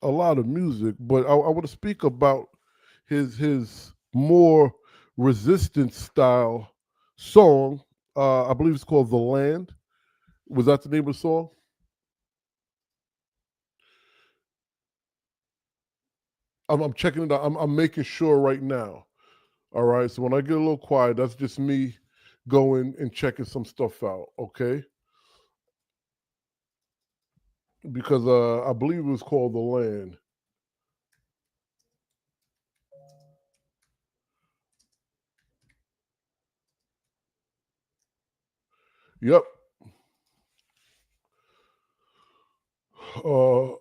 [SPEAKER 1] a lot of music, but I want to speak about his more resistance style song. I believe it's called "The Land." Was that the name of the song? I'm checking it out. I'm making sure right now. All right. So when I get a little quiet, that's just me going and checking some stuff out. Okay. Because I believe it was called The Land. Yep.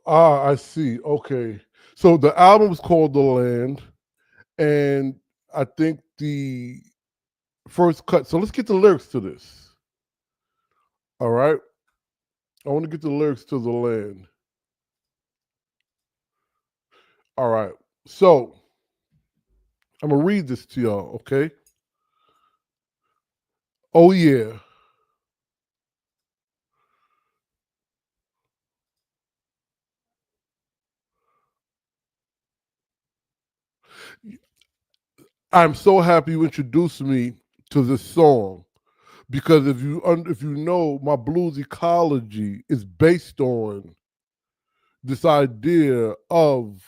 [SPEAKER 1] I see. Okay. So the album was called The Land, and I think the first cut. So let's get the lyrics to this. All right. I want to get the lyrics to The Land. All right. So I'm gonna read this to y'all. Okay. Oh yeah. I'm so happy you introduced me to this song because if you know, my blues ecology is based on this idea of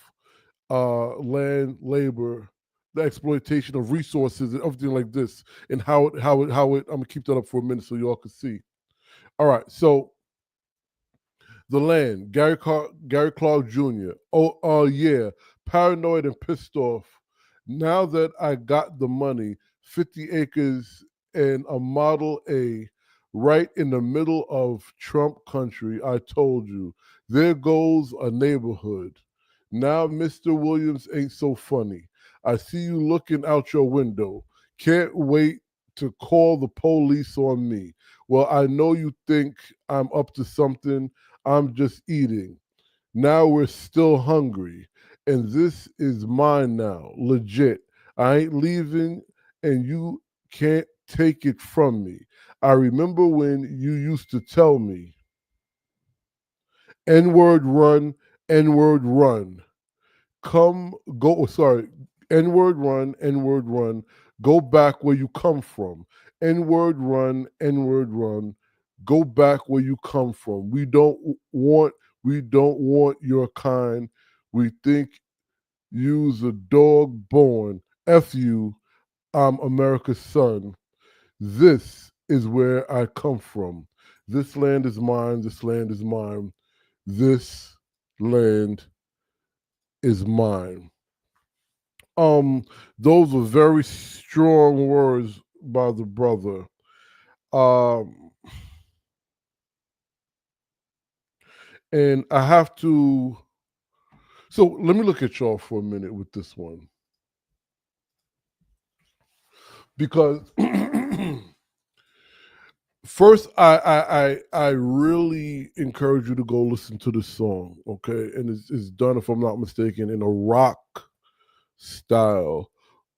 [SPEAKER 1] land, labor, the exploitation of resources, and everything like this, and how it. I'm gonna keep that up for a minute so y'all can see. All right, so The Land, Gary Clark Jr. Oh, yeah, paranoid and pissed off. Now that I got the money, 50 acres and a Model A, right in the middle of Trump country. I told you, there goes a neighborhood. Now, Mr. Williams ain't so funny. I see you looking out your window. Can't wait to call the police on me. Well, I know you think I'm up to something. I'm just eating. Now we're still hungry. And this is mine now, legit. I ain't leaving, and you can't take it from me. I remember when you used to tell me, N word run, N word run. Come, go, sorry, N word run, N word run. Go back where you come from. N word run, N word run. Go back where you come from. We don't want your kind. We think you's a dog born. F you, I'm America's son. This is where I come from. This land is mine. This land is mine. This land is mine. Um, those were very strong words by the brother. Um, and I have to. So let me look at y'all for a minute with this one because first, I really encourage you to go listen to the song, okay? And it's done, if I'm not mistaken, in a rock style,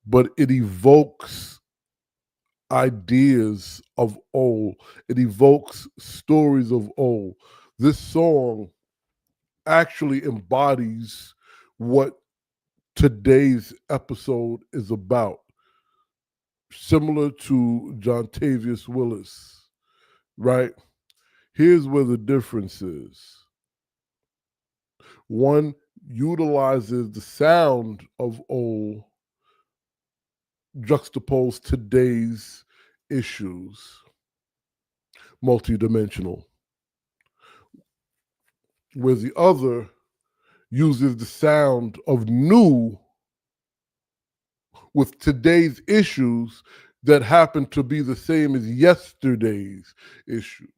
[SPEAKER 1] but it evokes ideas of old. It evokes stories of old. This song actually embodies what today's episode is about, similar to Jontavious Willis, right? Here's where the difference is. One utilizes the sound of old juxtaposed today's issues, multidimensional, where the other uses the sound of new with today's issues that happen to be the same as yesterday's issue,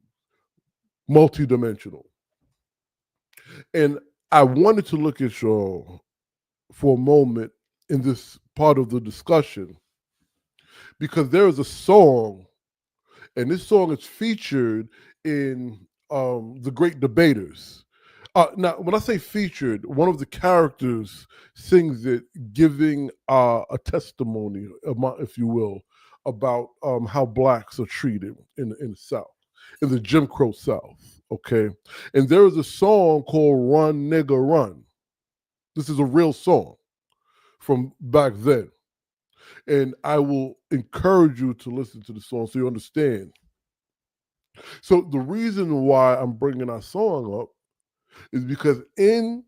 [SPEAKER 1] multidimensional. And I wanted to look at y'all for a moment in this part of the discussion because there is a song, and this song is featured in The Great Debaters. Now, when I say featured, one of the characters sings it, giving a testimony, if you will, about how blacks are treated in the South, in the Jim Crow South. Okay, and there is a song called "Run Nigga Run." This is a real song from back then, and I will encourage you to listen to the song so you understand. So the reason why I'm bringing our song up is because in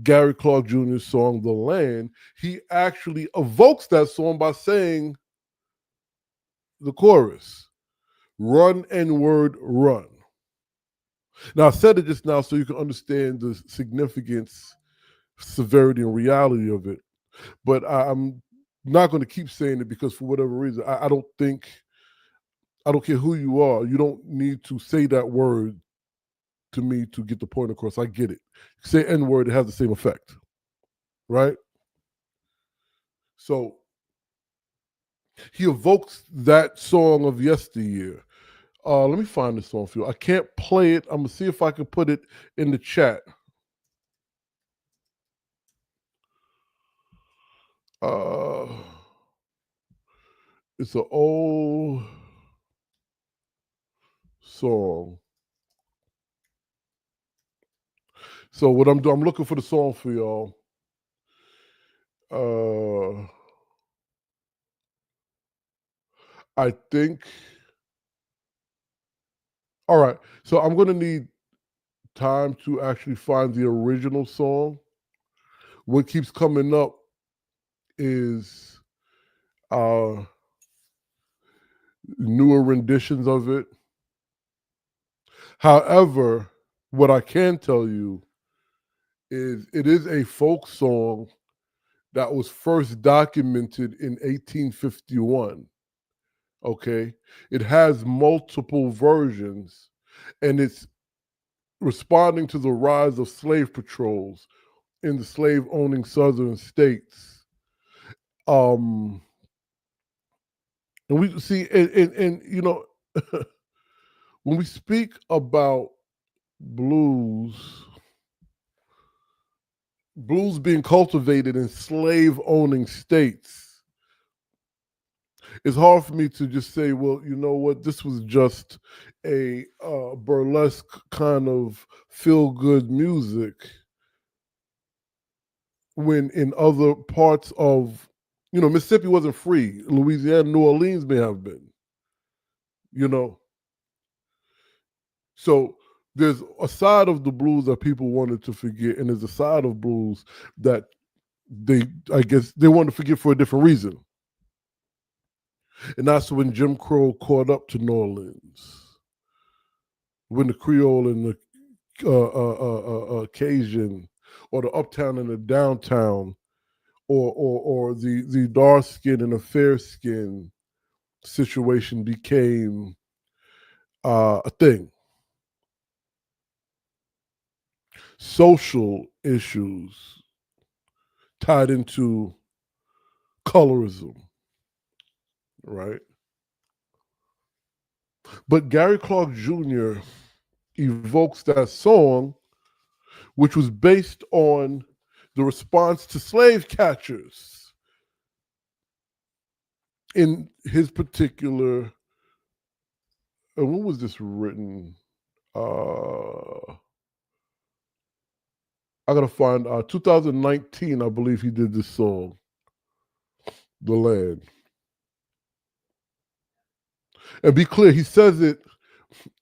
[SPEAKER 1] Gary Clark Jr.'s song "The Land," he actually evokes that song by saying the chorus, "Run N-word, run." Now I said it just now so you can understand the significance, severity, and reality of it. But I'm not going to keep saying it because for whatever reason, I don't think, I don't care who you are, you don't need to say that word to me to get the point across. I get it. Say N word, it has the same effect, right? So he evokes that song of yesteryear. Let me find this song for you. I can't play it. I'm gonna see if I can put it in the chat. Uh, it's an old song. So what I'm doing, I'm looking for the song for y'all. I think. All right. So I'm gonna need time to actually find the original song. What keeps coming up is newer renditions of it. However, what I can tell you is it is a folk song that was first documented in 1851. Okay. It has multiple versions and it's responding to the rise of slave patrols in the slave owning southern states. And we see, and you know, when we speak about blues, blues being cultivated in slave owning states, it's hard for me to just say, well, you know what, this was just a burlesque kind of feel good music when in other parts of, you know, Mississippi wasn't free. Louisiana, New Orleans may have been, you know. So there's a side of the blues that people wanted to forget, and there's a side of blues that they, I guess, they want to forget for a different reason. And that's when Jim Crow caught up to New Orleans, when the Creole and the Cajun, or the uptown and the downtown, or the dark skin and the fair skin situation became a thing. Social issues tied into colorism, right? But Gary Clark Jr. evokes that song, which was based on the response to slave catchers in his particular. When was this written? I gotta find 2019, I believe he did this song, "The Land." And be clear, he says it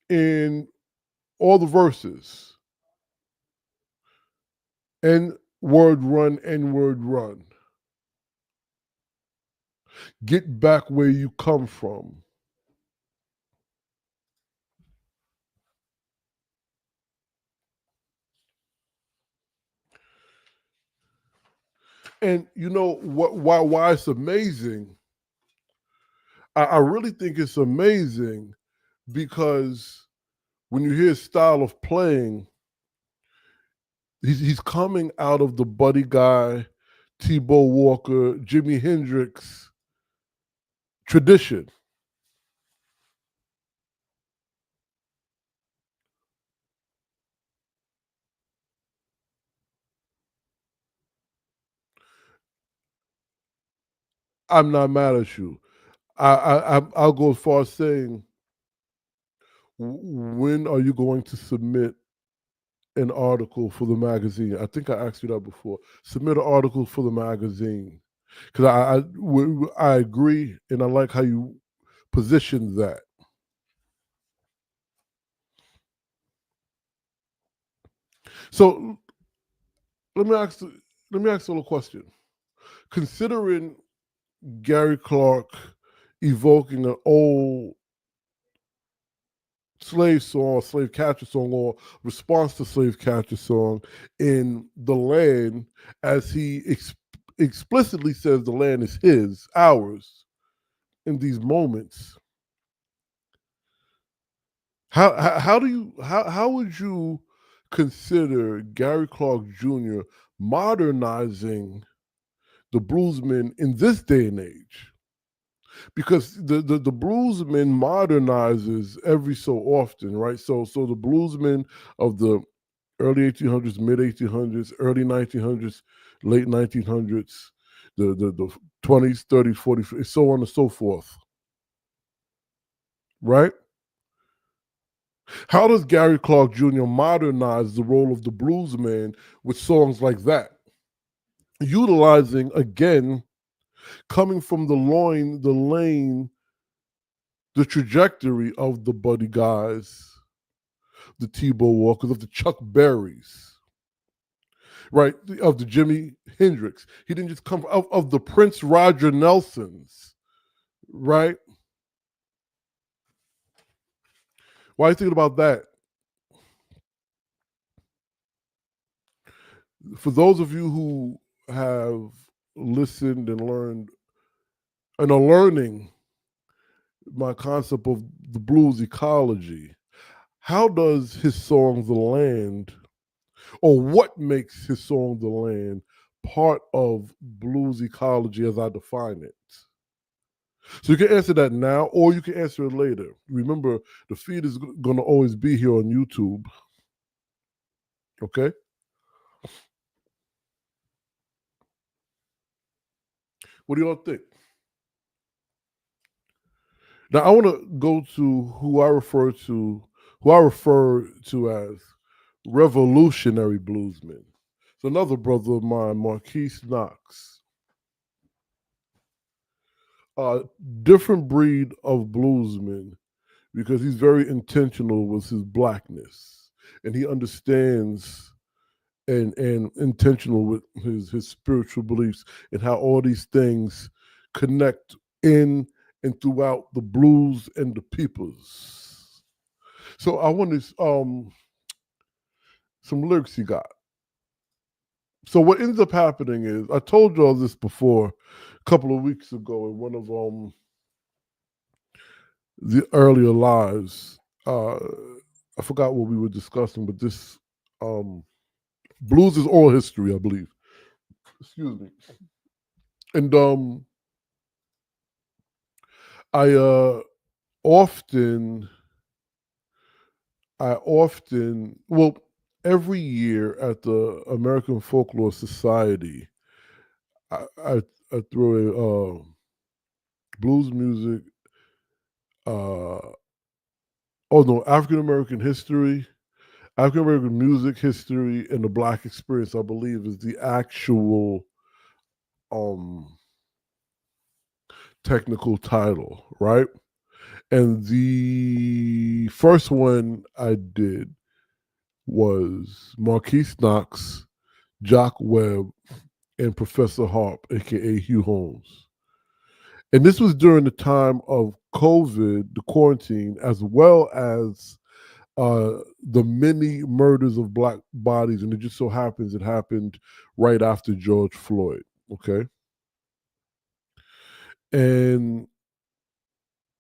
[SPEAKER 1] in all the verses. N word run, N word run. Get back where you come from. And you know what? Why it's amazing? I really think it's amazing because when you hear his style of playing, he's coming out of the Buddy Guy, T-Bo Walker, Jimi Hendrix tradition. I'm not mad at you. I'll go as far as saying, when are you going to submit an article for the magazine? I think I asked you that before. Submit an article for the magazine, because I agree, and I like how you positioned that. So let me ask let me ask a little question. Considering Gary Clark evoking an old slave song, slave catcher song, or response to slave catcher song in The Land, as he explicitly says the land is his, ours, in these moments. How would you consider Gary Clark Jr. modernizing the bluesman in this day and age? Because the bluesman modernizes every so often, right? So the bluesman of the early 1800s, mid 1800s, early 1900s, late 1900s, the 20s, 30s, 40s, so on and so forth, right? How does Gary Clark Jr. modernize the role of the bluesman with songs like that? Utilizing, again, coming from the loin, the lane, the trajectory of the Buddy Guys, the T-Bow Walkers, of the Chuck Berrys, right? Of the Jimi Hendrix. He didn't just come of the Prince Roger Nelsons, right? Why are you thinking about that? For those of you who have listened and learned and are learning my concept of the blues ecology, how does his song The Land, or what makes his song The Land part of blues ecology as I define it? So you can answer that now, or you can answer it later. Remember, the feed is going to always be here on YouTube. Okay? What do y'all think? Now I want to go to who I refer to as revolutionary bluesmen. It's another brother of mine, Marquise Knox. Different breed of bluesman, because he's very intentional with his blackness, and he understands and intentional with his spiritual beliefs and how all these things connect in and throughout the blues and the peoples. So I want to some lyrics he got. So what ends up happening is, I told y'all this before a couple of weeks ago in one of the earlier lives. I forgot what we were discussing, but this blues is oral history, I believe. Excuse me. And I often well, every year at the American Folklore Society, I throw a blues music, African American history, African American music history, and the Black experience, I believe, is the actual technical title, right? And the first one I did was Marquise Knox, Jock Webb, and Professor Harp, aka Hugh Holmes. And this was during the time of COVID, the quarantine, as well as the many murders of Black bodies. And it just so happens it happened right after George Floyd. Okay. And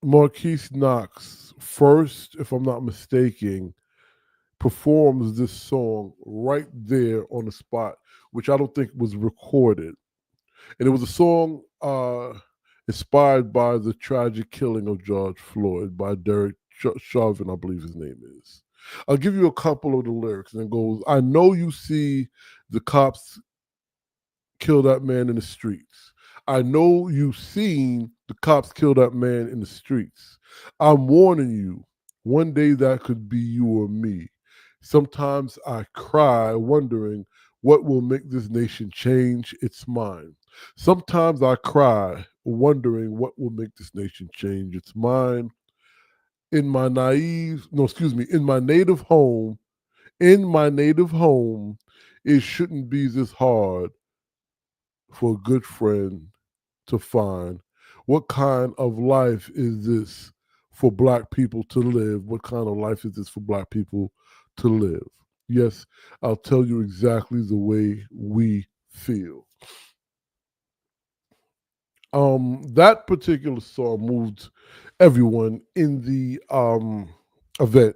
[SPEAKER 1] Marquise Knox first, if I'm not mistaken, performs this song right there on the spot, which I don't think was recorded. And it was a song inspired by the tragic killing of George Floyd by Derek Chauvin, I believe his name is. I'll give you a couple of the lyrics, and it goes, I know you see the cops kill that man in the streets. I know you've seen the cops kill that man in the streets. I'm warning you, one day that could be you or me. Sometimes I cry wondering what will make this nation change its mind. Sometimes I cry wondering what will make this nation change its mind. In my in my native home, it shouldn't be this hard for a good friend to find. What kind of life is this for Black people to live? What kind of life is this for Black people to live? Yes, I'll tell you exactly the way we feel. That particular song moved everyone in the event.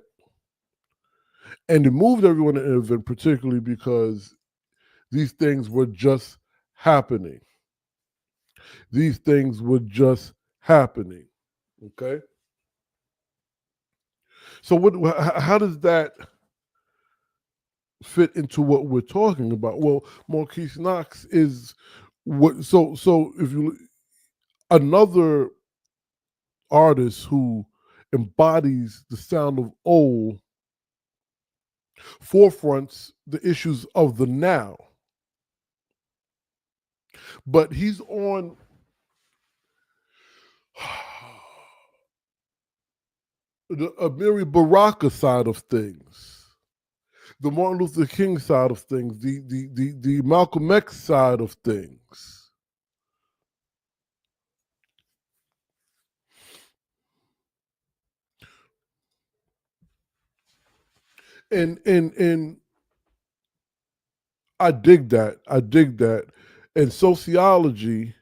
[SPEAKER 1] And it moved everyone in the event particularly because these things were just happening. These things were just happening. Okay. So how does that fit into what we're talking about? Well, Marquise Knox is what so if you another artist who embodies the sound of old forefronts the issues of the now. But he's on the Amiri Baraka side of things, the Martin Luther King side of things, the Malcolm X side of things. And I dig that. I dig that. And sociology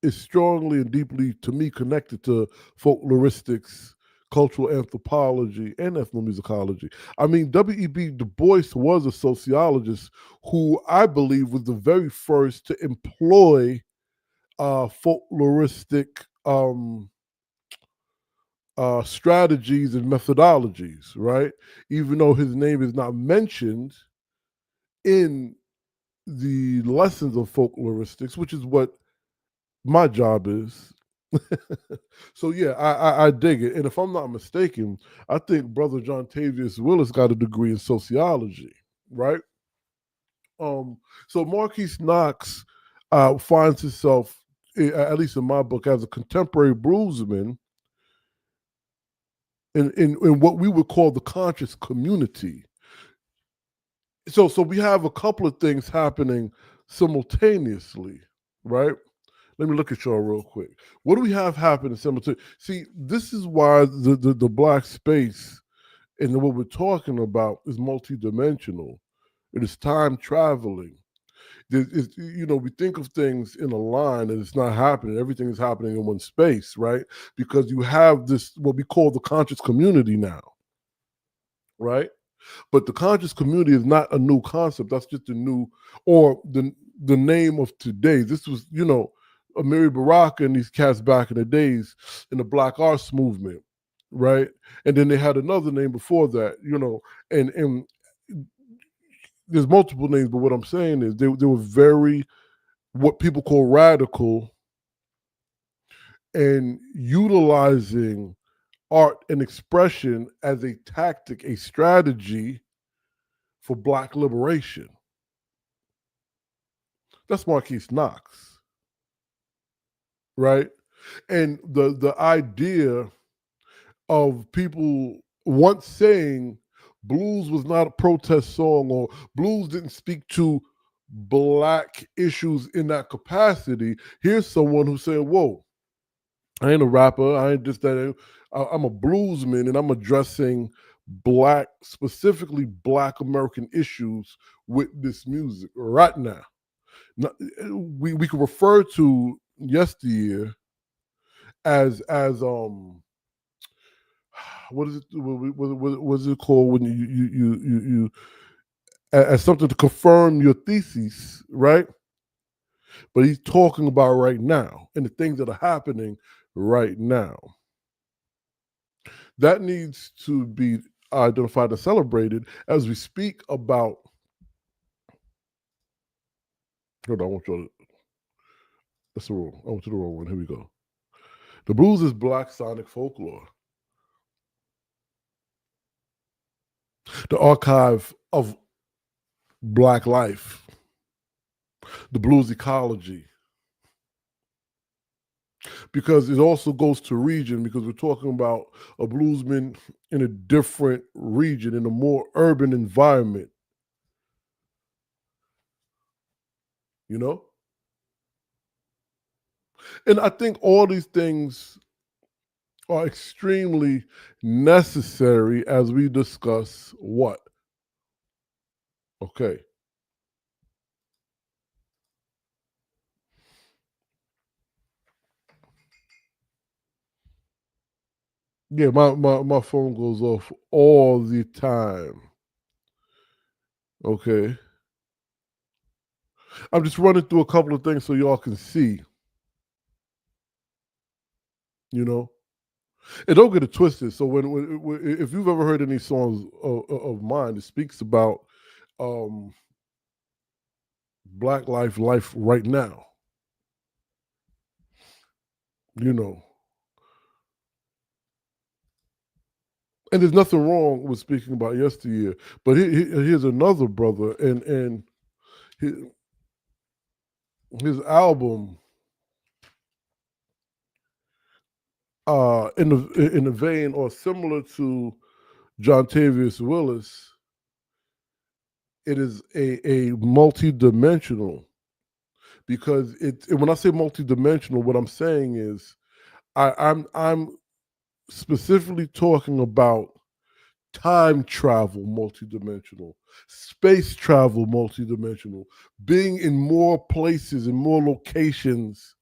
[SPEAKER 1] is strongly and deeply, to me, connected to folkloristics, cultural anthropology, and ethnomusicology. I mean, W.E.B. Du Bois was a sociologist who I believe was the very first to employ folkloristic strategies and methodologies, right? Even though his name is not mentioned in the lessons of folkloristics, which is what my job is. So yeah, I dig it. And if I'm not mistaken, I think brother Jontavious Willis got a degree in sociology, right? So Marquise Knox finds himself, at least in my book, as a contemporary bluesman in what we would call the conscious community. So we have a couple of things happening simultaneously, right? Let me look at y'all real quick. What do we have happening simultaneously? See, this is why the Black space and what we're talking about is multidimensional. It is time traveling. We think of things in a line and it's not happening. Everything is happening in one space, right? Because you have this, what we call the conscious community now, right? But the conscious community is not a new concept. That's just a new, or the name of today. This was, Amiri Baraka and these cats back in the days in the Black Arts movement, right? And then they had another name before that, and there's multiple names, but what I'm saying is they were very, what people call radical, and utilizing art and expression as a tactic, a strategy for Black liberation. That's Marquise Knox, right? And the idea of people once saying blues was not a protest song or blues didn't speak to Black issues in that capacity. Here's someone who said, whoa, I ain't a rapper, I ain't just that. I'm a bluesman and I'm addressing Black, specifically Black American issues with this music right now. We could refer to yesteryear as what is it? What is it called when you as something to confirm your thesis, right? But he's talking about right now and the things that are happening right now. That needs to be identified and celebrated as we speak about. Hold on, I want you to. That's the wrong. I went to the wrong one. Here we go. The blues is Black sonic folklore. The archive of Black life, the blues ecology, because it also goes to region, because we're talking about a bluesman in a different region, in a more urban environment. you know? And I think all these things are extremely necessary as we discuss what? Okay. Yeah, my phone goes off all the time. Okay. I'm just running through a couple of things so y'all can see, you know. And don't get it twisted. So if you've ever heard any songs of mine, it speaks about um, Black life right now. You know, and there's nothing wrong with speaking about yesteryear. But here's another brother, and his, his album, in the vein or similar to Jontavious Willis, it is a multi-dimensional, because when I say multi-dimensional, what I'm saying is I'm specifically talking about time travel multidimensional, space travel multidimensional, being in more places, in more locations,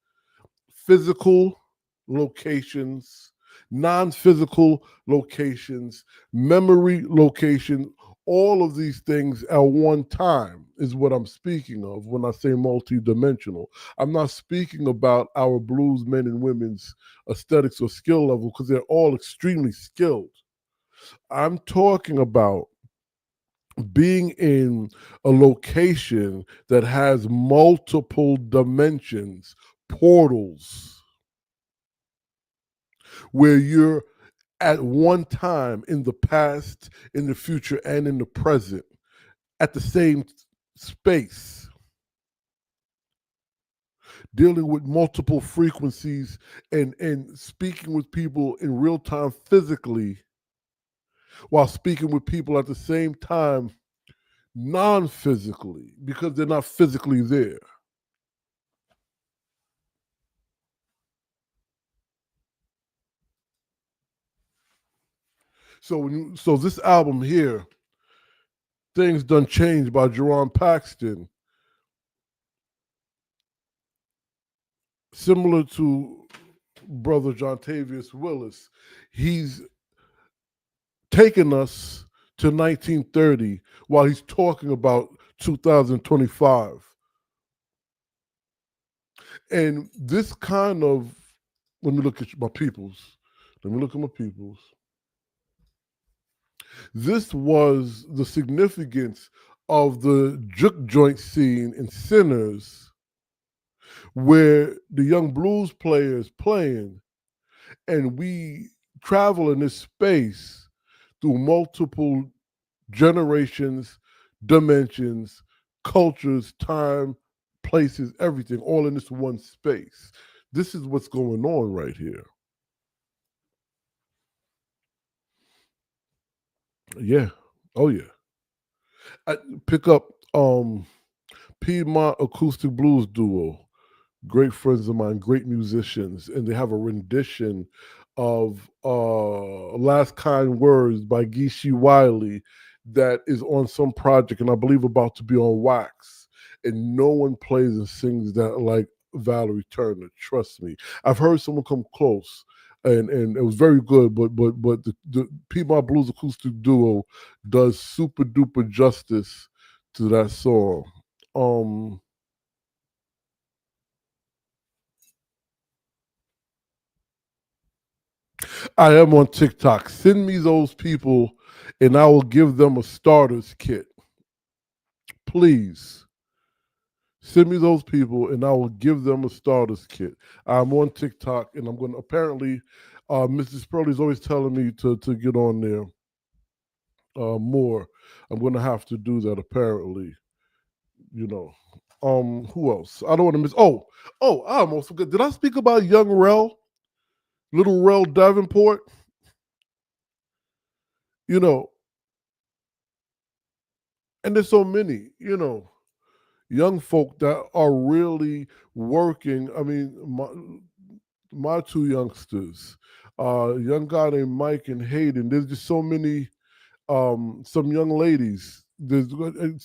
[SPEAKER 1] physical locations, non-physical locations, memory location. All of these things at one time is what I'm speaking of when I say multidimensional. I'm not speaking about our blues men and women's aesthetics or skill level, because they're all extremely skilled. I'm talking about being in a location that has multiple dimensions, portals, where you're at one time in the past, in the future, and in the present at the same space, dealing with multiple frequencies, and speaking with people in real time physically, while speaking with people at the same time non-physically, because they're not physically there. So this album here, Things Done Changed by Jerron Paxton, similar to brother Jontavious Willis, he's taken us to 1930 while he's talking about 2025. And this kind of, let me look at my peoples. Let me look at my peoples. This was the significance of the juke joint scene in Sinners, where the young blues players playing, and we travel in this space through multiple generations, dimensions, cultures, time, places, everything, all in this one space. This is what's going on right here. Yeah. Oh yeah. I pick up Piedmont Acoustic Blues Duo. Great friends of mine, great musicians, and they have a rendition of Last Kind Words by Geeshie Wiley that is on some project, and I believe about to be on wax. And no one plays and sings that like Valerie Turner. Trust me. I've heard someone come close, and it was very good, but the Piedmont Blues Acoustic Duo does super duper justice to that song. Um, I am on TikTok. Send me those people and I will give them a starter's kit. Please. Send me those people and I will give them a starter's kit. I'm on TikTok and I'm going to apparently, Mrs. Pearlie's always telling me to get on there more. I'm going to have to do that apparently, you know. Who else? I don't want to miss. I almost forgot. Did I speak about Young Rell, Little Rell Davenport? You know, and there's so many, you know. young folk that are really working. I mean, my two youngsters, young guy named Mike and Hayden. There's just so many, some young ladies. There's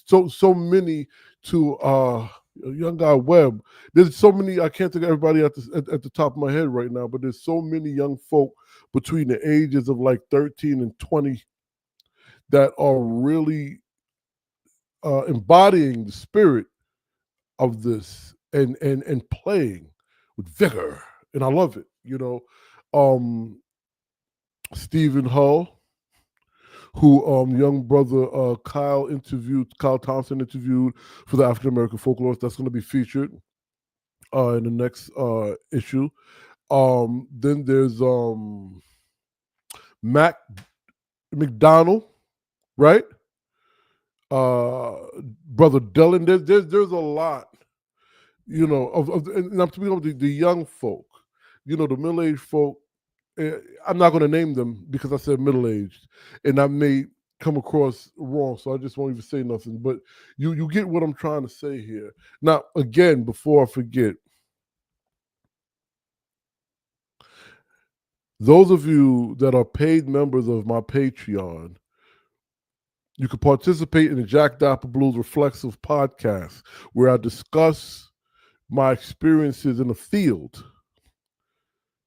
[SPEAKER 1] so many to a young guy Webb. There's so many. I can't think of everybody at the top of my head right now, but there's so many young folk between the ages of like 13 and 20 that are really embodying the spirit of this and playing with vigor, and I love it. Stephen Hull, who young brother Kyle Thompson interviewed for the African American Folklore. That's going to be featured in the next issue. Then there's Mac McDonald, right? Brother Dylan. There's a lot, and I'm speaking of the young folk, the middle-aged folk. I'm not going to name them because I said middle-aged, and I may come across wrong, so I just won't even say nothing. But you get what I'm trying to say here. Now, again, before I forget, those of you that are paid members of my Patreon, you can participate in the Jack Dapper Blues Reflexive podcast, where I discuss my experiences in the field,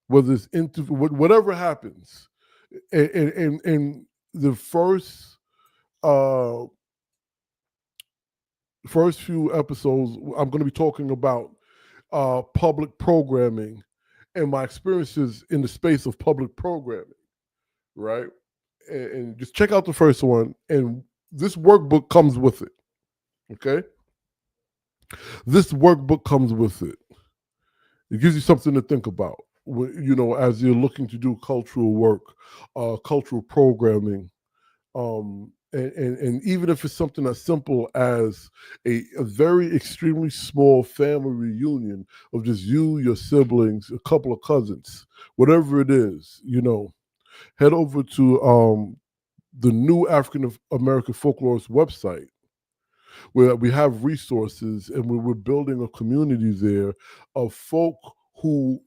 [SPEAKER 1] whether it's whatever happens. And the first few episodes, I'm going to be talking about public programming and my experiences in the space of public programming, right? And just check out the first one, and this workbook comes with it. Okay, this workbook comes with it. It gives you something to think about, as you're looking to do cultural work, cultural programming, and even if it's something as simple as a very extremely small family reunion of just you, your siblings, a couple of cousins, whatever it is, head over to the new African American Folklorist website, where we have resources, and we're building a community there of folk who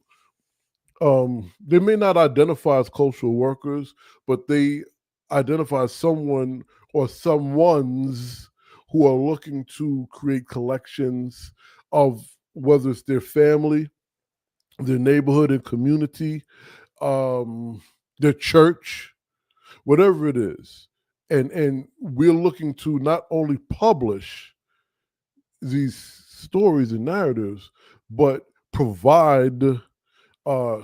[SPEAKER 1] they may not identify as cultural workers, but they identify as someone or someones who are looking to create collections of, whether it's their family, their neighborhood and community, their church, whatever it is. And we're looking to not only publish these stories and narratives, but provide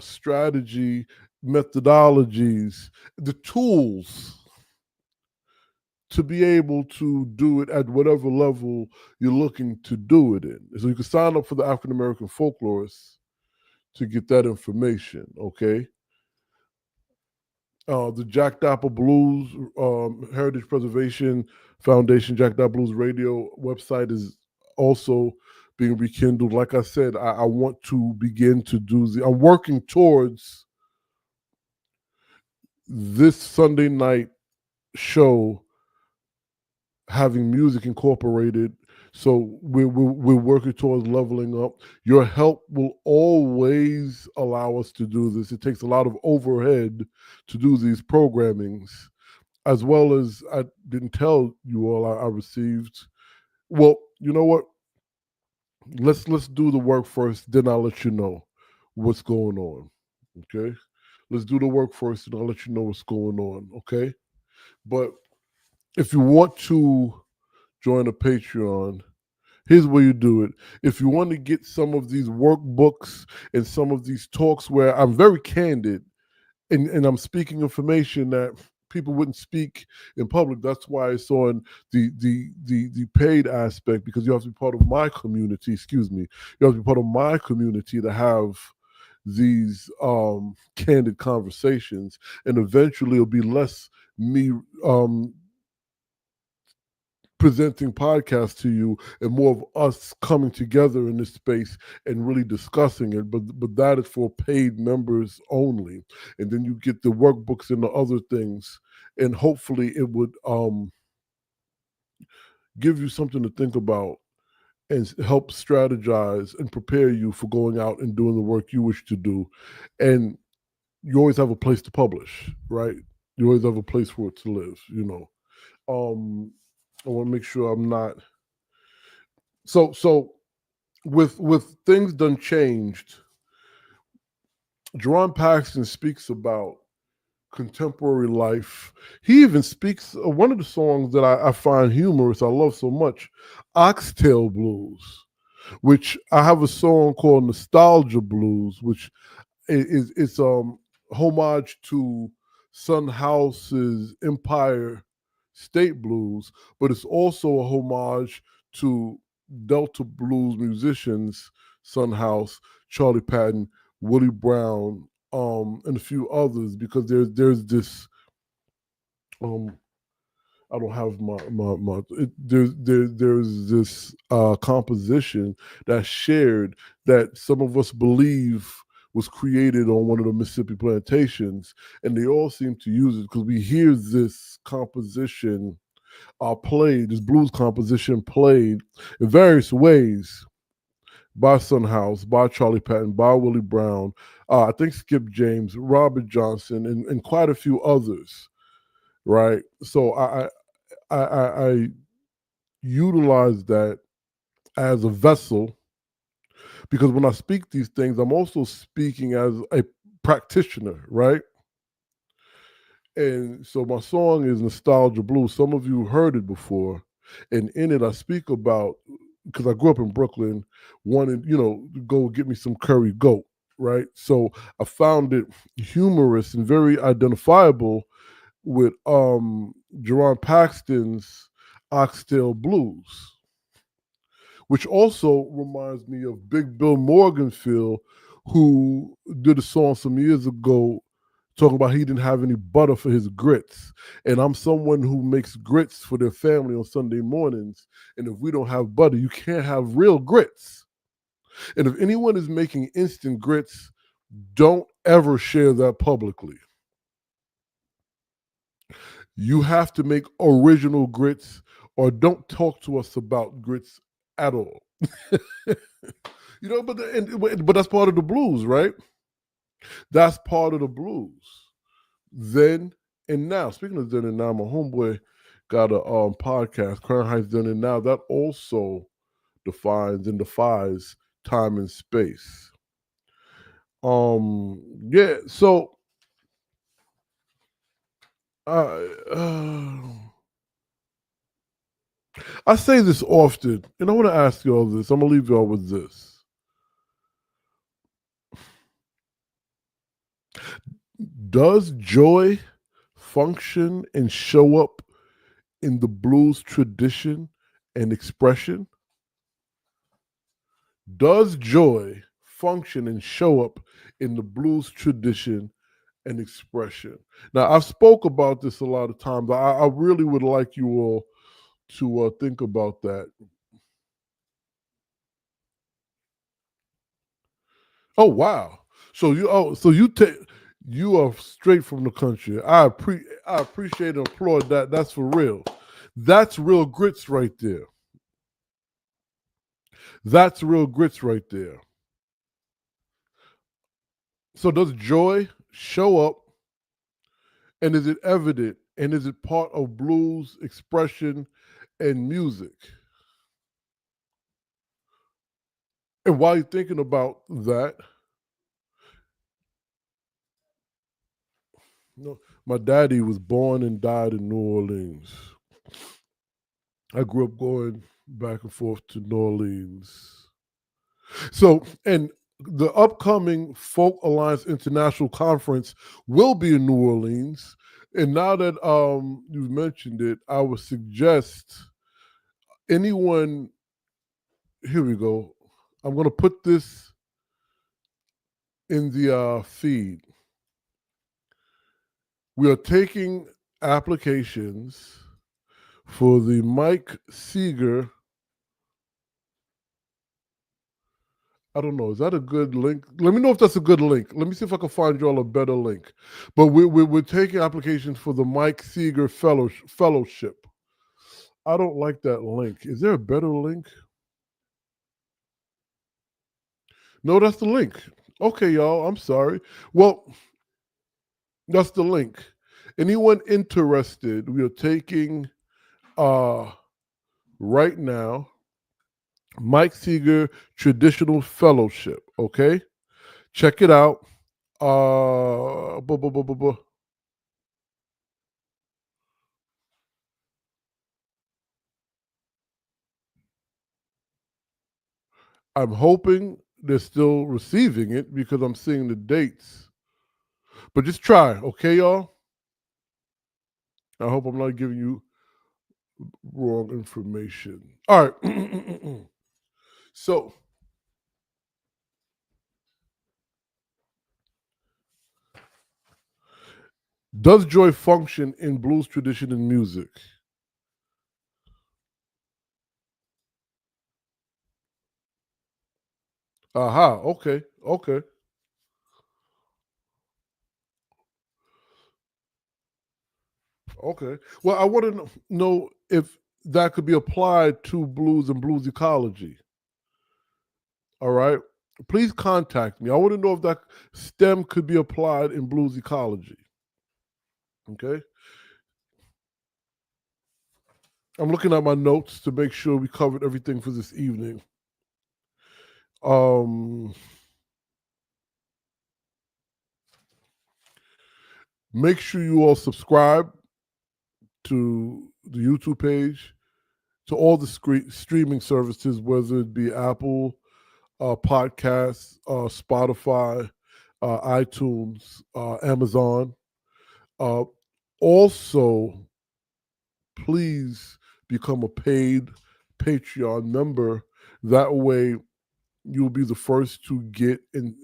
[SPEAKER 1] strategy, methodologies, the tools to be able to do it at whatever level you're looking to do it in. So you can sign up for the African American Folklorists to get that information, okay? The Jack Dapper Blues Heritage Preservation Foundation, Jack Dapper Blues Radio website is also being rekindled. Like I said, I want to begin to I'm working towards this Sunday night show having music incorporated. So we're working towards leveling up. Your help will always allow us to do this. It takes a lot of overhead to do these programmings, as well as I didn't tell you all I received. Well, you know what? Let's do the work first, then I'll let you know what's going on. Okay? Let's do the work first, and I'll let you know what's going on. Okay? But if you want to join a Patreon, here's where you do it. If you want to get some of these workbooks and some of these talks where I'm very candid and I'm speaking information that people wouldn't speak in public, that's why it's on the paid aspect, because you have to be part of my community. Excuse me. You have to be part of my community to have these candid conversations, and eventually it'll be less me presenting podcasts to you and more of us coming together in this space and really discussing it. But that is for paid members only. And then you get the workbooks and the other things, and hopefully it would give you something to think about and help strategize and prepare you for going out and doing the work you wish to do. And you always have a place to publish, right? You always have a place for it to live, you know. I want to make sure I'm not so with things done changed. Jerron Paxton speaks about contemporary life. He even speaks one of the songs that I find humorous, I love so much, Oxtail Blues, which I have a song called Nostalgia Blues, which it's homage to Son House's Empire State Blues, but it's also a homage to Delta blues musicians, Son House, Charlie Patton, Willie Brown, and a few others, because there's this I don't have there's this composition that's shared that some of us believe was created on one of the Mississippi plantations, and they all seem to use it because we hear this composition played, this blues composition played in various ways by Son House, by Charlie Patton, by Willie Brown, I think Skip James, Robert Johnson, and quite a few others, right? So I utilize that as a vessel, because when I speak these things, I'm also speaking as a practitioner, right? And so my song is Nostalgia Blues. Some of you heard it before. And in it, I speak about, because I grew up in Brooklyn, wanting, to go get me some curry goat, right? So I found it humorous and very identifiable with Jerron Paxton's Oxtail Blues, which also reminds me of Big Bill Morganfield, who did a song some years ago talking about he didn't have any butter for his grits. And I'm someone who makes grits for their family on Sunday mornings. And if we don't have butter, you can't have real grits. And if anyone is making instant grits, don't ever share that publicly. You have to make original grits, or don't talk to us about grits at all. But that's part of the blues, right? That's part of the blues. Then and now. Speaking of then and now, my homeboy got a podcast, Crown Heights Then and Now, that also defines and defies time and space. Yeah, so I say this often, and I want to ask you all this. I'm gonna leave y'all with this. Does joy function and show up in the blues tradition and expression? Does joy function and show up in the blues tradition and expression? Now, I've spoke about this a lot of times. I really would like you all to think about that. Oh wow! So you are straight from the country. I appreciate and applaud that. That's for real. That's real grits right there. That's real grits right there. So does joy show up, and is it evident, and is it part of blues expression and music? And while you're thinking about that, my daddy was born and died in New Orleans. I grew up going back and forth to New Orleans. So, and the upcoming Folk Alliance International Conference will be in New Orleans. And now that you've mentioned it, I would suggest anyone, here we go. I'm going to put this in the feed. We are taking applications for the Mike Seeger. I don't know. Is that a good link? Let me know if that's a good link. Let me see if I can find y'all a better link. But we're taking applications for the Mike Seeger Fellowship. I don't like that link. Is there a better link? No, that's the link. Okay, y'all. I'm sorry. Well, that's the link. Anyone interested, we are taking right now Mike Seeger Traditional Fellowship. Okay? Check it out. Uh bu- bu- bu- bu- bu- I'm hoping they're still receiving it because I'm seeing the dates. But just try, okay, y'all? I hope I'm not giving you wrong information. All right. So, does joy function in blues tradition and music? Aha, okay, okay, okay. Well, I want to know if that could be applied to blues and blues ecology. All right. Please contact me. I want to know if that STEM could be applied in blues ecology. Okay. I'm looking at my notes to make sure we covered everything for this evening. Um, Make sure you all subscribe to the YouTube page, to all the streaming services, whether it be Apple Podcasts, Spotify, iTunes, Amazon. Uh, Also, please become a paid Patreon member. That way, you'll be the first to get and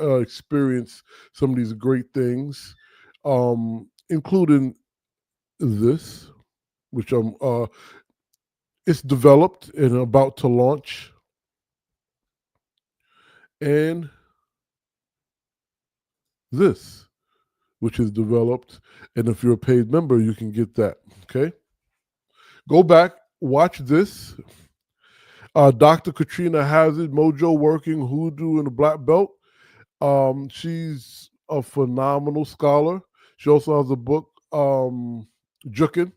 [SPEAKER 1] experience some of these great things, including this, which it's developed and about to launch, and this, which is developed. And if you're a paid member, you can get that. Okay, go back, watch this. Dr. Katrina Hazard, Mojo Working, Hoodoo, and the Black Belt. She's a phenomenal scholar. She also has a book, Jukin.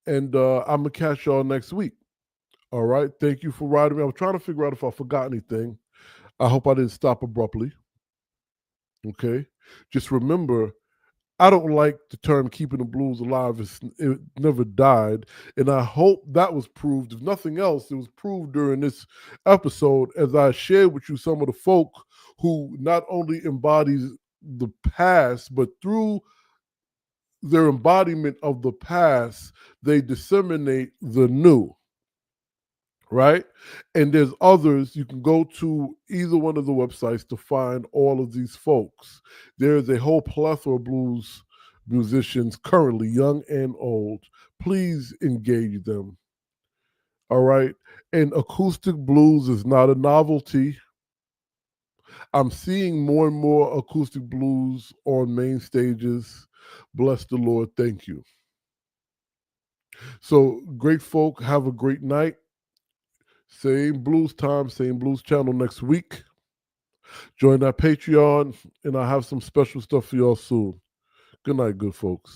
[SPEAKER 1] And I'm gonna catch y'all next week. All right. Thank you for riding me. I was trying to figure out if I forgot anything. I hope I didn't stop abruptly. Okay. Just remember, I don't like the term keeping the blues alive. It never died. And I hope that was proved. If nothing else, it was proved during this episode as I shared with you some of the folk who not only embodies the past, but through their embodiment of the past, they disseminate the new, right? And there's others. You can go to either one of the websites to find all of these folks. There's a whole plethora of blues musicians currently, young and old. Please engage them. All right. And acoustic blues is not a novelty. I'm seeing more and more acoustic blues on main stages. Bless the Lord. Thank you. So, great folk, have a great night. Same blues time, same blues channel next week. Join our Patreon, and I'll have some special stuff for y'all soon. Good night, good folks.